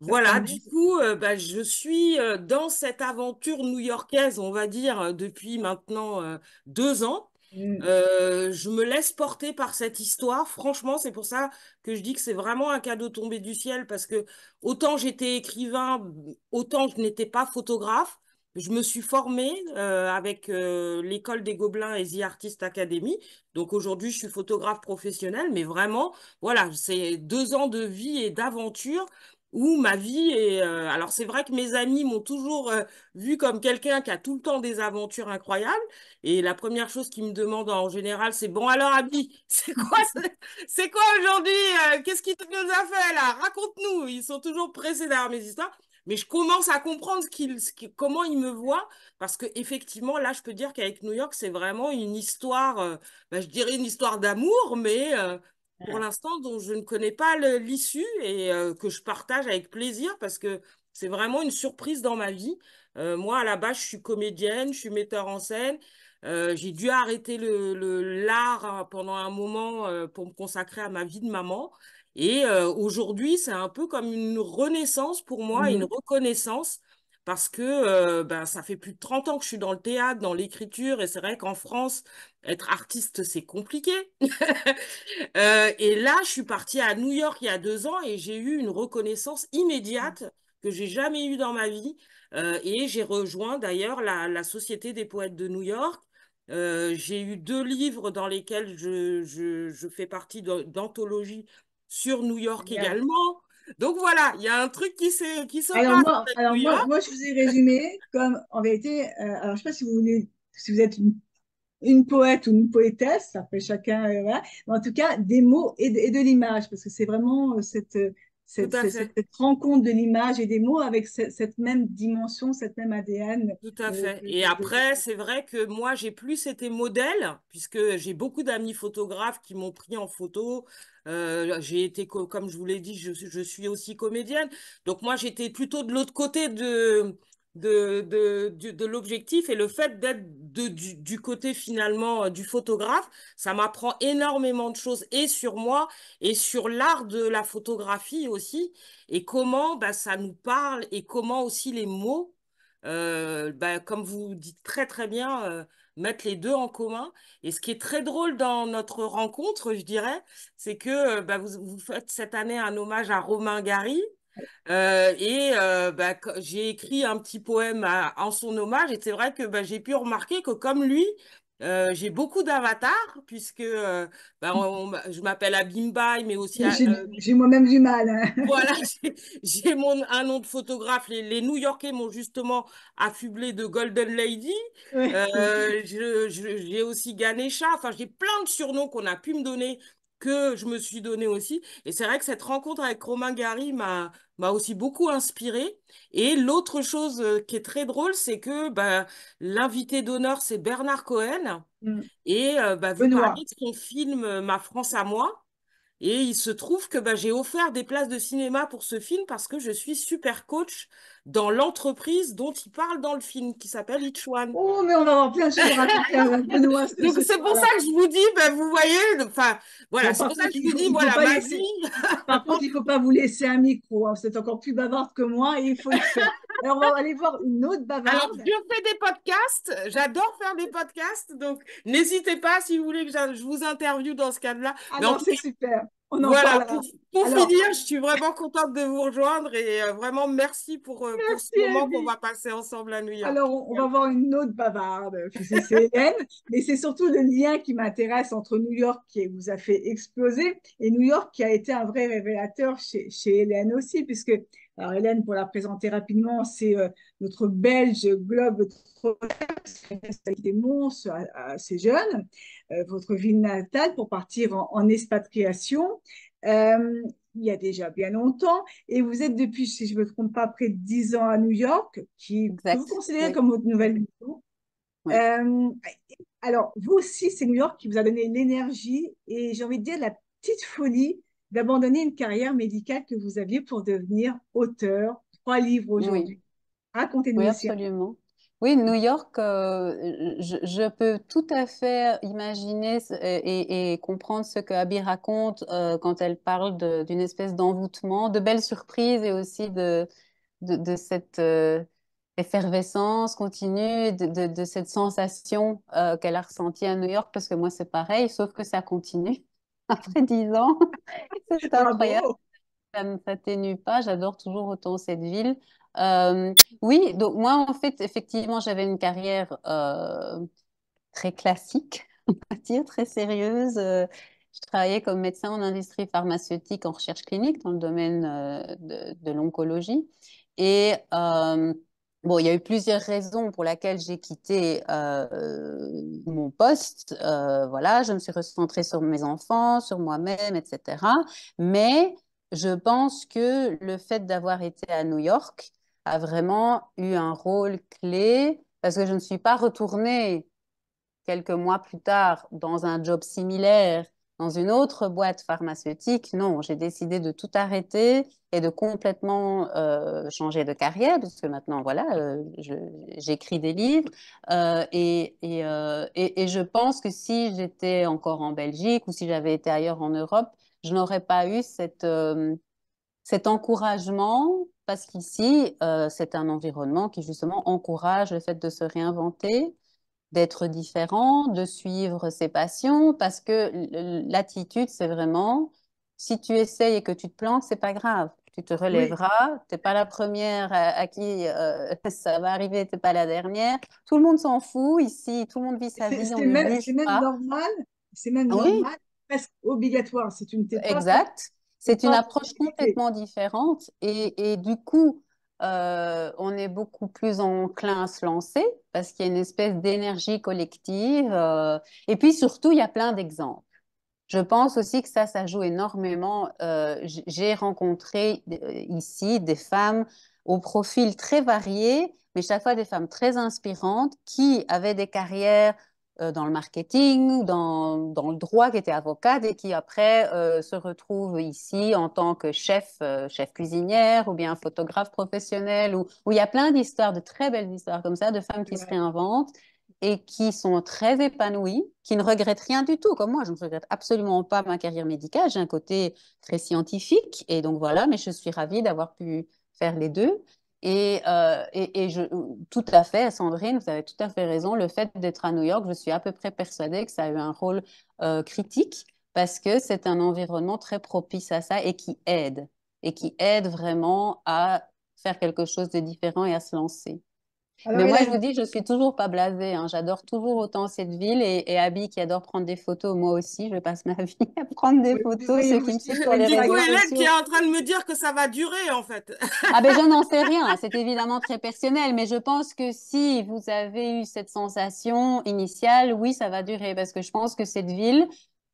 voilà, tombe bien. du coup, bah, je suis dans cette aventure new-yorkaise, on va dire, depuis maintenant 2 ans. Mm. Je me laisse porter par cette histoire. Franchement, c'est pour ça que je dis que c'est vraiment un cadeau tombé du ciel parce que autant j'étais écrivain, autant je n'étais pas photographe. Je me suis formée avec l'école des Gobelins et The Artist Academy. Donc aujourd'hui, je suis photographe professionnel, mais vraiment, voilà, c'est 2 ans de vie et d'aventure où ma vie est... alors c'est vrai que mes amis m'ont toujours vu comme quelqu'un qui a tout le temps des aventures incroyables. Et la première chose qu'ils me demandent en général, c'est bon alors Abby, c'est quoi aujourd'hui? Qu'est-ce qui nous a fait là? Raconte-nous. Ils sont toujours pressés derrière mes histoires. Mais je commence à comprendre comment ils me voient, parce que effectivement, là, je peux dire qu'avec New York, c'est vraiment une histoire, bah, je dirais une histoire d'amour, mais pour l'instant, dont je ne connais pas l'issue et que je partage avec plaisir, parce que c'est vraiment une surprise dans ma vie. Moi, à la base, je suis comédienne, je suis metteur en scène. J'ai dû arrêter l'art hein, pendant un moment pour me consacrer à ma vie de maman. Et aujourd'hui, c'est un peu comme une renaissance pour moi, une Mhm. reconnaissance, parce que ben, ça fait plus de 30 ans que je suis dans le théâtre, dans l'écriture, et c'est vrai qu'en France, être artiste, c'est compliqué. Et là, je suis partie à New York il y a 2 ans et j'ai eu une reconnaissance immédiate que j'ai jamais eue dans ma vie. Et j'ai rejoint d'ailleurs la Société des poètes de New York. J'ai eu 2 livres dans lesquels je fais partie d'anthologies sur New York Génial. également. Donc voilà, il y a un truc qui se passe avec New York. Moi, je vous ai résumé comme, en vérité, alors je sais pas si vous voulez, si vous êtes une poète ou une poétesse, après chacun, voilà. Mais en tout cas, des mots et de l'image, parce que c'est vraiment Tout à fait. cette rencontre de l'image et des mots avec cette même dimension, cette même ADN Tout à de, fait. de, Et de, de- après, c'est vrai que moi, j'ai plus été modèle, puisque j'ai beaucoup d'amis photographes qui m'ont pris en photo. J'ai été, comme je vous l'ai dit, je suis aussi comédienne. Donc moi, j'étais plutôt de l'autre côté de l'objectif. Et le fait d'être du côté finalement du photographe, ça m'apprend énormément de choses et sur moi et sur l'art de la photographie aussi. Et comment bah, ça nous parle et comment aussi les mots comme vous dites très très bien, mettre les deux en commun. Et ce qui est très drôle dans notre rencontre, je dirais, c'est que vous faites cette année un hommage à Romain Gary. J'ai écrit un petit poème en son hommage et c'est vrai que j'ai pu remarquer que comme lui, j'ai beaucoup d'avatars puisque je m'appelle Abimbaï, mais aussi J'ai moi-même du mal, hein. voilà, j'ai un nom de photographe. Les New-Yorkais m'ont justement affublé de Golden Lady. Ouais. J'ai aussi Ganesha. Enfin, j'ai plein de surnoms qu'on a pu me donner, que je me suis donné aussi. Et c'est vrai que cette rencontre avec Romain Gary m'a aussi beaucoup inspirée. Et l'autre chose qui est très drôle, c'est que l'invité d'honneur, c'est Bernard Cohen. Mm. Et vous Benoît. parliez de son film Ma France à moi. Et il se trouve que j'ai offert des places de cinéma pour ce film parce que je suis super coach dans l'entreprise dont il parle dans le film, qui s'appelle Each One. Oh, mais on va avoir plein de choses à raconter à Benoît Donc ce c'est pour soir-là. ça que je vous dis, vous voyez, enfin voilà, Bon, c'est par pour ça contre, que je vous dis, il faut voilà, pas ma laisser. vie. Par contre, il faut pas vous laisser un micro, hein. Vous êtes encore plus bavarde que moi et il faut le faire. Alors, on va aller voir une autre Alors, bavarde. je fais des podcasts, j'adore faire des podcasts, donc n'hésitez pas si vous voulez que je vous interviewe dans ce cadre-là. Mais en Alors, tout c'est cas, super. On en voilà, parlera. pour Alors, finir, je suis vraiment contente de vous rejoindre et vraiment merci pour ce merci, moment qu'on Evie. va passer ensemble à New York. Alors, on va voir une autre bavarde. C'est Hélène, mais c'est surtout le lien qui m'intéresse entre New York qui vous a fait exploser et New York qui a été un vrai révélateur chez Hélène aussi, puisque, alors Hélène, pour la présenter rapidement, c'est notre Belge globe des monstres assez jeune, votre ville natale pour partir en expatriation. Euh, il y a déjà bien longtemps. Et vous êtes depuis, si je ne me trompe pas, près de 10 ans à New York, que vous Exact. considérez Oui. comme votre nouvelle maison. Oui. Euh, alors, vous aussi, c'est New York qui vous a donné l'énergie et j'ai envie de dire la petite folie d'abandonner une carrière médicale que vous aviez pour devenir auteur. 3 livres Oui. aujourd'hui. Racontez-nous Oui, aussi. absolument. Oui, New York, je peux tout à fait imaginer et comprendre ce que Abby raconte quand elle parle d'une espèce d'envoûtement, de belles surprises et aussi de cette effervescence continue, de cette sensation qu'elle a ressentie à New York, parce que moi, c'est pareil, sauf que ça continue après 10 ans. C'est incroyable. Bravo. Ça ne s'atténue pas, j'adore toujours autant cette ville. Euh, oui, donc moi, en fait, effectivement, j'avais une carrière très classique, on va dire, très sérieuse. Je travaillais comme médecin en industrie pharmaceutique en recherche clinique dans le domaine de l'oncologie. Et bon, il y a eu plusieurs raisons pour lesquelles j'ai quitté mon poste. Voilà, je me suis recentrée sur mes enfants, sur moi-même, etc. Mais je pense que le fait d'avoir été à New York a vraiment eu un rôle clé parce que je ne suis pas retournée quelques mois plus tard dans un job similaire dans une autre boîte pharmaceutique. Non, j'ai décidé de tout arrêter et de complètement changer de carrière, parce que maintenant, voilà, j'écris des livres. Et je pense que si j'étais encore en Belgique ou si j'avais été ailleurs en Europe, je n'aurais pas eu cet encouragement, parce qu'ici, c'est un environnement qui justement encourage le fait de se réinventer, d'être différent, de suivre ses passions, parce que l'attitude, c'est vraiment, si tu essayes et que tu te plantes, c'est pas grave. Tu te Oui, relèveras, t'es pas la première à qui ça va arriver, t'es pas la dernière. Tout le monde s'en fout ici, tout le monde vit sa vie, on ne c'est juge même pas. normal, c'est même Oui, normal, presque obligatoire. Si tu ne t'es pas formé, exact. c'est C'est une pas approche possibilité. complètement différente et du coup, on est beaucoup plus enclin à se lancer parce qu'il y a une espèce d'énergie collective. Et puis surtout, il y a plein d'exemples. Je pense aussi que ça joue énormément. J'ai rencontré ici des femmes au profil très varié, mais chaque fois des femmes très inspirantes qui avaient des carrières dans le marketing, dans le droit, qui étaient avocates et qui après se retrouvent ici en tant que chef cuisinière ou bien photographe professionnel, où il y a plein d'histoires, de très belles histoires comme ça, de femmes qui se Ouais. réinventent et qui sont très épanouies, qui ne regrettent rien du tout. Comme moi, je ne regrette absolument pas ma carrière médicale. J'ai un côté très scientifique et donc voilà, mais je suis ravie d'avoir pu faire les deux. Tout à fait, Sandrine, vous avez tout à fait raison. Le fait d'être à New York, je suis à peu près persuadée que ça a eu un rôle critique parce que c'est un environnement très propice à ça et qui aide vraiment à faire quelque chose de différent et à se lancer. Alors, Mais moi, je Hélène, vous dis, je suis toujours pas blasée, hein. J'adore toujours autant cette ville et Abby qui adore prendre des photos, moi aussi, je passe ma vie à prendre des vous photos. devriez Ceux qui me aussi suivent sur prendre les Du des coup, réseaux Hélène qui est sociaux. en train de me dire que ça va durer, en fait. Ah ben, je n'en sais rien, c'est évidemment très personnel, mais je pense que si vous avez eu cette sensation initiale, oui, ça va durer, parce que je pense que cette ville,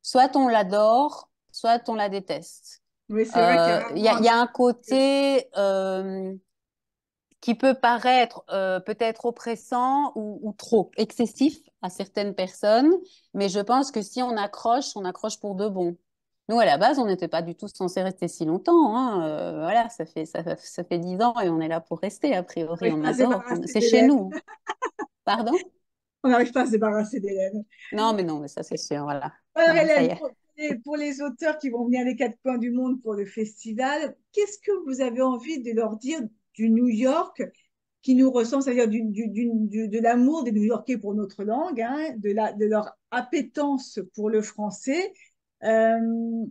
soit on l'adore, soit on la déteste. Oui, c'est vrai qu'il y a vraiment Il y a un côté qui peut paraître peut-être oppressant ou trop excessif à certaines personnes, mais je pense que si on accroche pour de bon. Nous, à la base, on n'était pas du tout censé rester si longtemps, hein. Voilà, ça fait 10 ans et on est là pour rester, a on priori. n'arrive On pas à se adore. débarrasser C'est chez d'Hélène. nous. Pardon? On n'arrive pas à se débarrasser d'Hélène. Non, mais non, mais ça, c'est sûr. Voilà. Alors, Voilà, ça y Hélène, est. pour les auteurs qui vont venir des quatre coins du monde pour le festival, qu'est-ce que vous avez envie de leur dire du New York qui nous ressemble, c'est-à-dire de l'amour des New-Yorkais pour notre langue, hein, de leur appétence pour le français. Euh,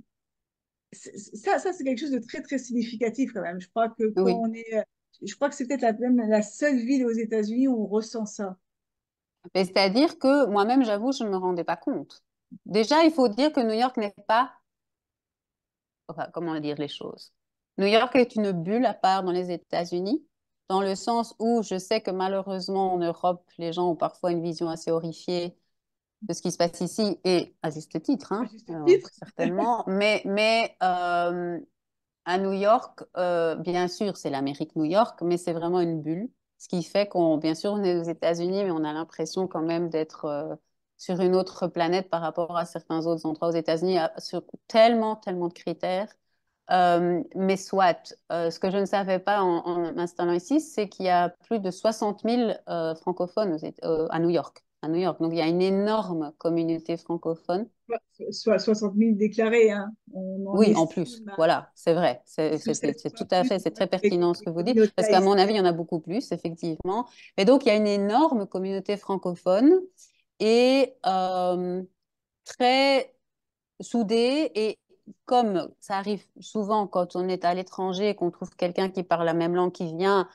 ça c'est quelque chose de très, très significatif quand même. Je crois que Oui. je crois que c'est peut-être même la seule ville aux États-Unis où on ressent ça. Mais c'est-à-dire que moi-même, j'avoue, je ne me rendais pas compte. Déjà, il faut dire que New York n'est pas, enfin, comment dire les choses. New York est une bulle à part dans les États-Unis, dans le sens où je sais que malheureusement en Europe, les gens ont parfois une vision assez horrifiée de ce qui se passe ici, et à juste titre, À hein, juste titre. certainement. Mais à New York, bien sûr, c'est l'Amérique New York, mais c'est vraiment une bulle. Ce qui fait qu'on, bien sûr, on est aux États-Unis, mais on a l'impression quand même d'être sur une autre planète par rapport à certains autres endroits aux États-Unis, sur tellement, tellement de critères. Mais soit, ce que je ne savais pas en m'installant ici, c'est qu'il y a plus de 60 000 francophones à New York. À New York. Donc, il y a une énorme communauté francophone. Soit 60 000 déclarés, hein. On en Oui, en plus, estime à voilà, c'est vrai. six ou sept C'est fois tout à plus fait, c'est pour très les pertinent ce que vous dites, communautés parce qu'à mon avis, il haïtiennes. y en a beaucoup plus, effectivement. Et donc, il y a une énorme communauté francophone et très soudée. Et comme ça arrive souvent quand on est à l'étranger et qu'on trouve quelqu'un qui parle la même langue qui vient,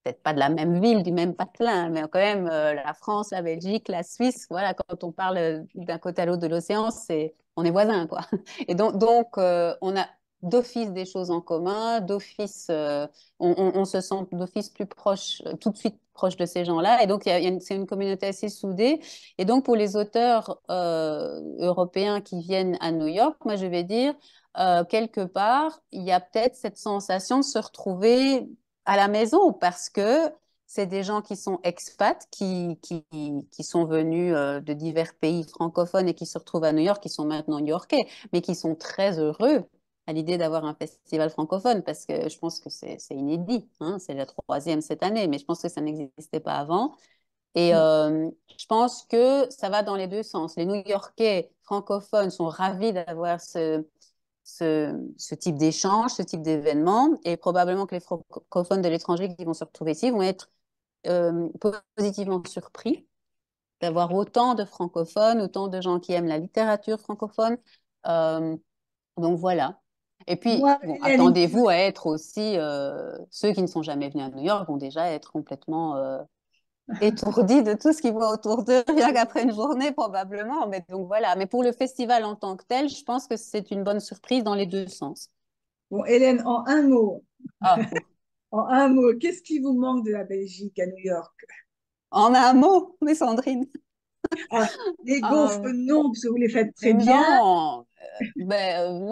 peut-être pas de la même ville, du même patelin, mais quand même la France, la Belgique, la Suisse, voilà, quand on parle d'un côté à l'autre de l'océan, on est voisins, quoi. Et donc on a d'office des choses en commun, d'office, on se sent d'office plus proche, tout de suite proche de ces gens-là. Et donc, c'est une communauté assez soudée. Et donc, pour les auteurs européens qui viennent à New York, moi, je vais dire, quelque part, il y a peut-être cette sensation de se retrouver à la maison parce que c'est des gens qui sont expats, qui sont venus de divers pays francophones et qui se retrouvent à New York, qui sont maintenant new-yorkais, mais qui sont très heureux à l'idée d'avoir un festival francophone parce que je pense que c'est inédit, hein, c'est la troisième cette année, mais je pense que ça n'existait pas avant. Et Non. je pense que ça va dans les deux sens. Les New-Yorkais francophones sont ravis d'avoir ce type d'échange, ce type d'événement, et probablement que les francophones de l'étranger qui vont se retrouver ici vont être positivement surpris d'avoir autant de francophones, autant de gens qui aiment la littérature francophone. Euh, donc voilà. Et puis, Moi, bon, Hélène, attendez-vous à être aussi, ceux qui ne sont jamais venus à New York vont déjà être complètement étourdis de tout ce qui va autour d'eux, rien qu'après une journée probablement. Mais donc voilà. Mais pour le festival en tant que tel, je pense que c'est une bonne surprise dans les deux sens. bon, Hélène, Ah, en un mot, qu'est-ce qui vous manque de la Belgique à New York? en un mot, mais Sandrine. Ah, les gaufres, Ah, non, parce que vous les faites très bien. non,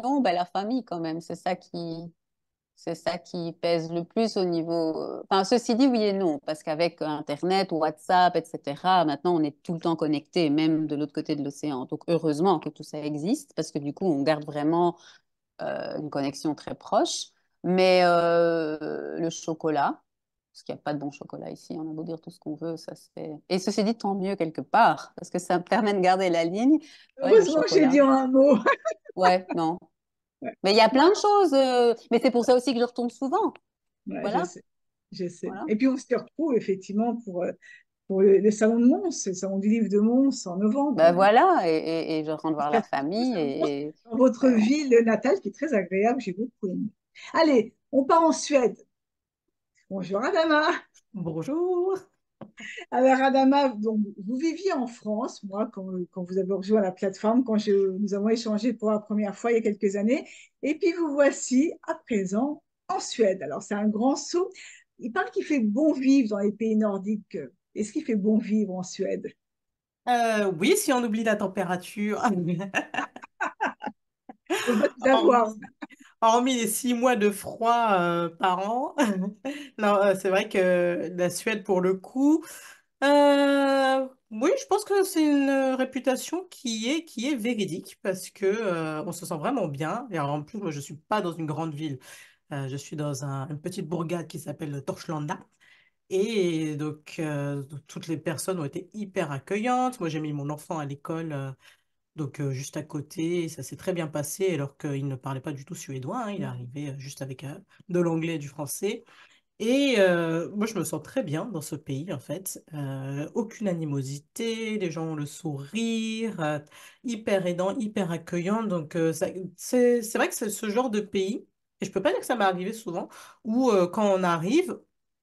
non, ben, la famille quand même, c'est ça qui pèse le plus au niveau. Enfin, ceci dit, oui et non, parce qu'avec Internet, WhatsApp, etc., maintenant on est tout le temps connecté, même de l'autre côté de l'océan. Donc heureusement que tout ça existe, parce que du coup on garde vraiment une connexion très proche. Mais le chocolat, parce qu'il n'y a pas de bon chocolat ici, on a beau dire tout ce qu'on veut, ça se fait. Et ceci dit, tant mieux quelque part, parce que ça me permet de garder la ligne. Ouais, le Heureusement que j'ai chocolat. dit en un mot. Ouais, non. Ouais. Mais il y a Moi, plein de choses. Mais c'est pour ça aussi que je retourne souvent. ouais, je Voilà. sais. je sais. Voilà. Et puis on se retrouve effectivement pour le salon de Mons, le salon du livre de Mons en Ben novembre. voilà, et je rentre voir la J'espère que famille ça va et dans votre voilà. ville natale qui est très agréable, j'ai beaucoup aimé. Allez, on part en Suède. Bonjour Adama. Bonjour. Alors Adama, donc, vous viviez en France, moi, quand vous avez rejoint la plateforme, nous avons échangé pour la première fois il y a quelques années, et puis vous voici à présent en Suède. Alors c'est un grand saut. Il paraît qu'il fait bon vivre dans les pays nordiques. Est-ce qu'il fait bon vivre en Suède? Oui, si on oublie la température, On va tout avoir. hormis, hormis les 6 mois de froid par an. Non, c'est vrai que la Suède, pour le coup, oui, je pense que c'est une réputation qui est véridique parce que on se sent vraiment bien. Et alors, en plus, moi, je suis pas dans une grande ville. Je suis dans une petite bourgade qui s'appelle Torslanda. Et donc, toutes les personnes ont été hyper accueillantes. Moi, j'ai mis mon enfant à l'école, donc juste à côté, et ça s'est très bien passé, alors qu'il ne parlait pas du tout suédois, hein. Il est arrivé juste avec de l'anglais et du français. Et moi, je me sens très bien dans ce pays, en fait. Aucune animosité, les gens ont le sourire, hyper aidant, hyper accueillant. Donc, c'est vrai que c'est ce genre de pays, et je peux pas dire que ça m'est arrivé souvent, où quand on arrive,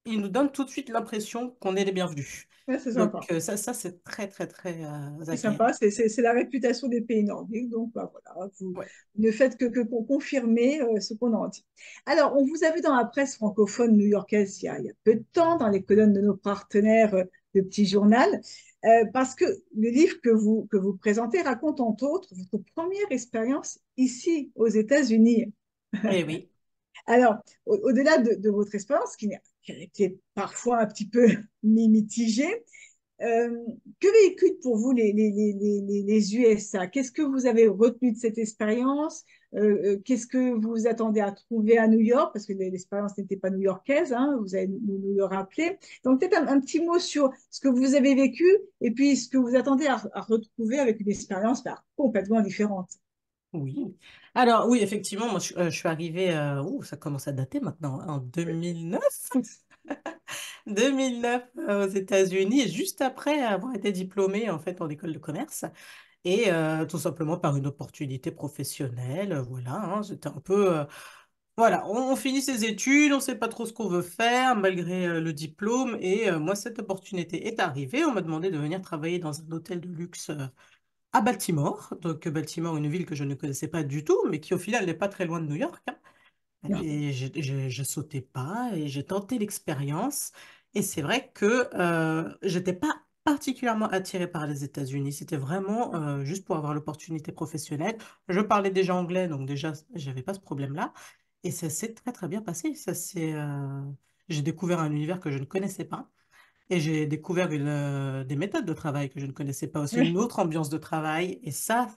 ils nous donnent tout de suite l'impression qu'on est les bienvenus. Ouais, c'est Donc, sympa. ça c'est très, très, très C'est agréable. sympa, c'est la réputation des pays nordiques. Donc, bah, voilà, vous Ouais. ne faites que pour confirmer ce qu'on en dit. Alors, on vous a vu dans la presse francophone new-yorkaise il y a peu de temps, dans les colonnes de nos partenaires de Petit Journal, parce que le livre que vous présentez raconte entre autres votre première expérience ici aux États-Unis. Eh oui. Alors, au-delà de votre expérience, qui a été parfois un petit peu mitigée, euh, que véhiculent pour vous les USA? Qu'est-ce que vous avez retenu de cette expérience? Qu'est-ce que vous vous attendez à trouver à New York? Parce que l'expérience n'était pas new-yorkaise, hein, vous allez nous le rappeler. Donc peut-être un petit mot sur ce que vous avez vécu et puis ce que vous attendez à retrouver avec une expérience bah, complètement différente. Oui. Alors, oui, effectivement, moi, je suis arrivée, ça commence à dater maintenant, hein, en 2009. 2009 aux États-Unis, et juste après avoir été diplômée, en fait, en école de commerce, et tout simplement par une opportunité professionnelle, voilà, hein, c'était un peu, voilà, on finit ses études, on ne sait pas trop ce qu'on veut faire, malgré le diplôme, et moi, cette opportunité est arrivée, on m'a demandé de venir travailler dans un hôtel de luxe à Baltimore. Donc Baltimore, une ville que je ne connaissais pas du tout, mais qui au final n'est pas très loin de New York, hein. Et j'ai sauté pas et j'ai tenté l'expérience. Et c'est vrai que j'étais pas particulièrement attirée par les États-Unis. C'était vraiment juste pour avoir l'opportunité professionnelle. Je parlais déjà anglais, donc déjà, j'avais pas ce problème-là. Et ça s'est très très bien passé. J'ai découvert un univers que je ne connaissais pas. Et j'ai découvert des méthodes de travail que je ne connaissais pas aussi, une autre ambiance de travail. Et ça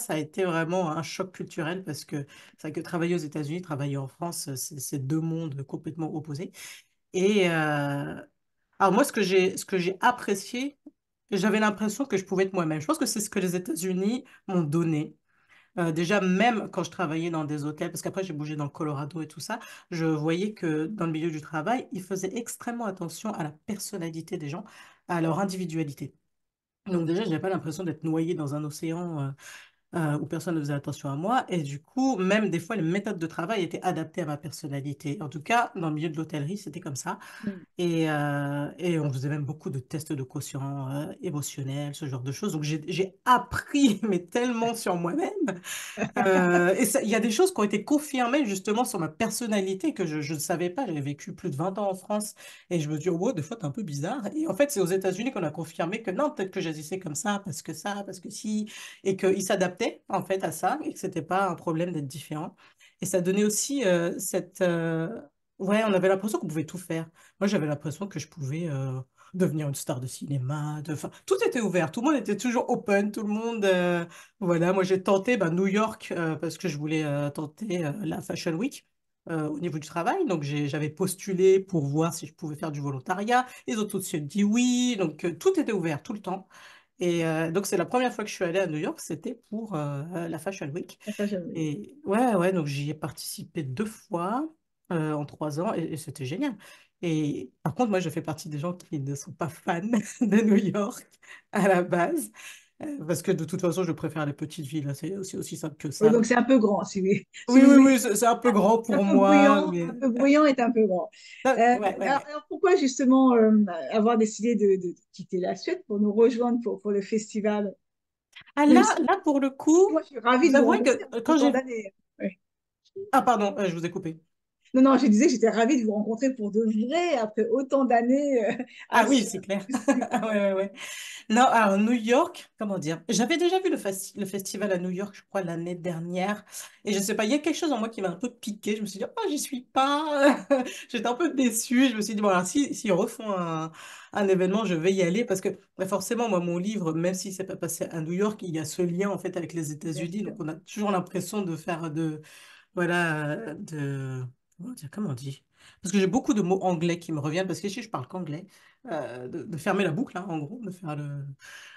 a été vraiment un choc culturel parce que c'est vrai que travailler aux États-Unis, travailler en France, c'est deux mondes complètement opposés. Et alors moi, ce que j'ai apprécié, j'avais l'impression que je pouvais être moi-même. Je pense que c'est ce que les États-Unis m'ont donné. Déjà, même quand je travaillais dans des hôtels, parce qu'après j'ai bougé dans le Colorado et tout ça, je voyais que dans le milieu du travail, ils faisaient extrêmement attention à la personnalité des gens, à leur individualité. Donc déjà, je n'avais pas l'impression d'être noyé dans un océan où personne ne faisait attention à moi. Et du coup, même des fois, les méthodes de travail étaient adaptées à ma personnalité. En tout cas, dans le milieu de l'hôtellerie, c'était comme ça. Et on faisait même beaucoup de tests de quotient émotionnel, ce genre de choses. Donc j'ai appris, mais tellement sur moi-même. Il y a des choses qui ont été confirmées justement sur ma personnalité que je ne savais pas. J'avais vécu plus de 20 ans en France et je me dis, oh, wow, des fois, t'es un peu bizarre. Et en fait, c'est aux États-Unis qu'on a confirmé que non, peut-être que j'agissais comme ça, parce que si, et qu'ils s'adaptaient en fait à ça et que c'était pas un problème d'être différent. Et ça donnait aussi ouais, on avait l'impression qu'on pouvait tout faire. Moi, j'avais l'impression que je pouvais devenir une star de cinéma. Enfin, tout était ouvert, tout le monde était toujours open, tout le monde. Voilà, moi j'ai tenté New York parce que je voulais tenter la Fashion Week au niveau du travail. Donc j'avais postulé pour voir si je pouvais faire du volontariat. Ils ont tout de suite dit oui. Donc tout était ouvert tout le temps. Et donc c'est la première fois que je suis allée à New York, c'était pour la Fashion Week. Enfin, Et ouais, ouais, donc j'y ai participé 2 fois en 3 ans et c'était génial. Et par contre, moi, je fais partie des gens qui ne sont pas fans de New York à la base, parce que de toute façon, je préfère les petites villes, hein. C'est aussi simple que Oui, ça. donc c'est un peu grand, si Oui, vous oui, aimez oui, c'est un peu grand pour moi, un mais peu bruyant est un peu grand. ouais, ouais, ouais. Alors, pourquoi justement avoir décidé de quitter la Suède pour nous rejoindre pour le festival? Ah, Même si là, pour le coup, moi je suis ravie vous de vous avouez rencontrer que après quand autant j'ai... d'années. Ouais. Ah, pardon, je vous ai coupé. Non, non, je disais que j'étais ravie de vous rencontrer pour de vrai après autant d'années Ah à oui, c'est clair. Ouais, ouais, ouais. Non, alors New York, comment dire? J'avais déjà vu le festival à New York, je crois, l'année dernière. Et je sais pas, il y a quelque chose en moi qui m'a un peu piqué. Je me suis dit, oh, j'y suis pas. J'étais un peu déçue. Je me suis dit, bon, alors si ils refont un événement, je vais y aller. Parce que bah, forcément, moi, mon livre, même si c'est pas passé à New York, il y a ce lien en fait avec les Bien États-Unis. sûr. Donc on a toujours l'impression de faire voilà, comment on dit? Parce que j'ai beaucoup de mots anglais qui me reviennent, parce que ici, je parle qu'anglais. De fermer la boucle, hein, en gros, de faire le...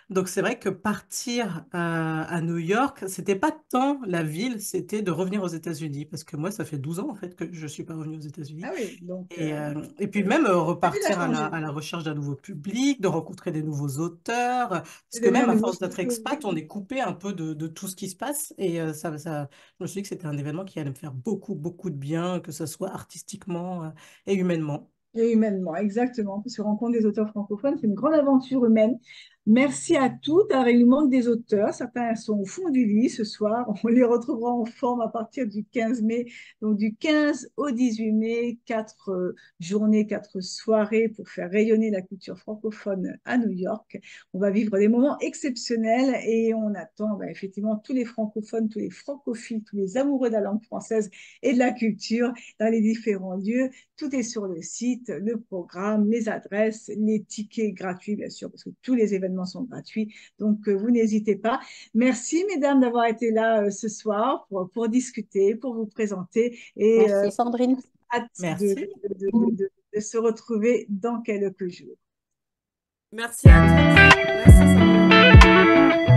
Donc, c'est vrai que partir à New York, c'était pas tant la ville, c'était de revenir aux États-Unis. Parce que moi, ça fait 12 ans, en fait, que je suis pas revenue aux États-Unis. Ah oui, donc Et puis même la ville a repartir changé. à la recherche d'un nouveau public, de rencontrer des nouveaux auteurs, C'est parce que devenu un même à nouveau force d'être studio, expat, on oui. est coupé un peu de tout ce qui se passe, et je me suis dit que c'était un événement qui allait me faire beaucoup, beaucoup de bien, que ce soit artistiquement et humainement. Et humainement, exactement. Parce que rencontre des auteurs francophones, c'est une grande aventure humaine. Merci à toutes. Alors, il nous manque des auteurs. Certains sont au fond du lit ce soir. On les retrouvera en forme à partir du 15 mai. Donc, du 15 au 18 mai, 4 journées, 4 soirées pour faire rayonner la culture francophone à New York. On va vivre des moments exceptionnels et on attend effectivement tous les francophones, tous les francophiles, tous les amoureux de la langue française et de la culture dans les différents lieux. Tout est sur le site, le programme, les adresses, les tickets gratuits, bien sûr, parce que tous les événements sont gratuits. Donc, vous n'hésitez pas. Merci, mesdames, d'avoir été là ce soir pour discuter, pour vous présenter et Merci Sandrine. hâte Merci. de se retrouver dans quelques jours. Merci à toutes. Merci, Sandrine.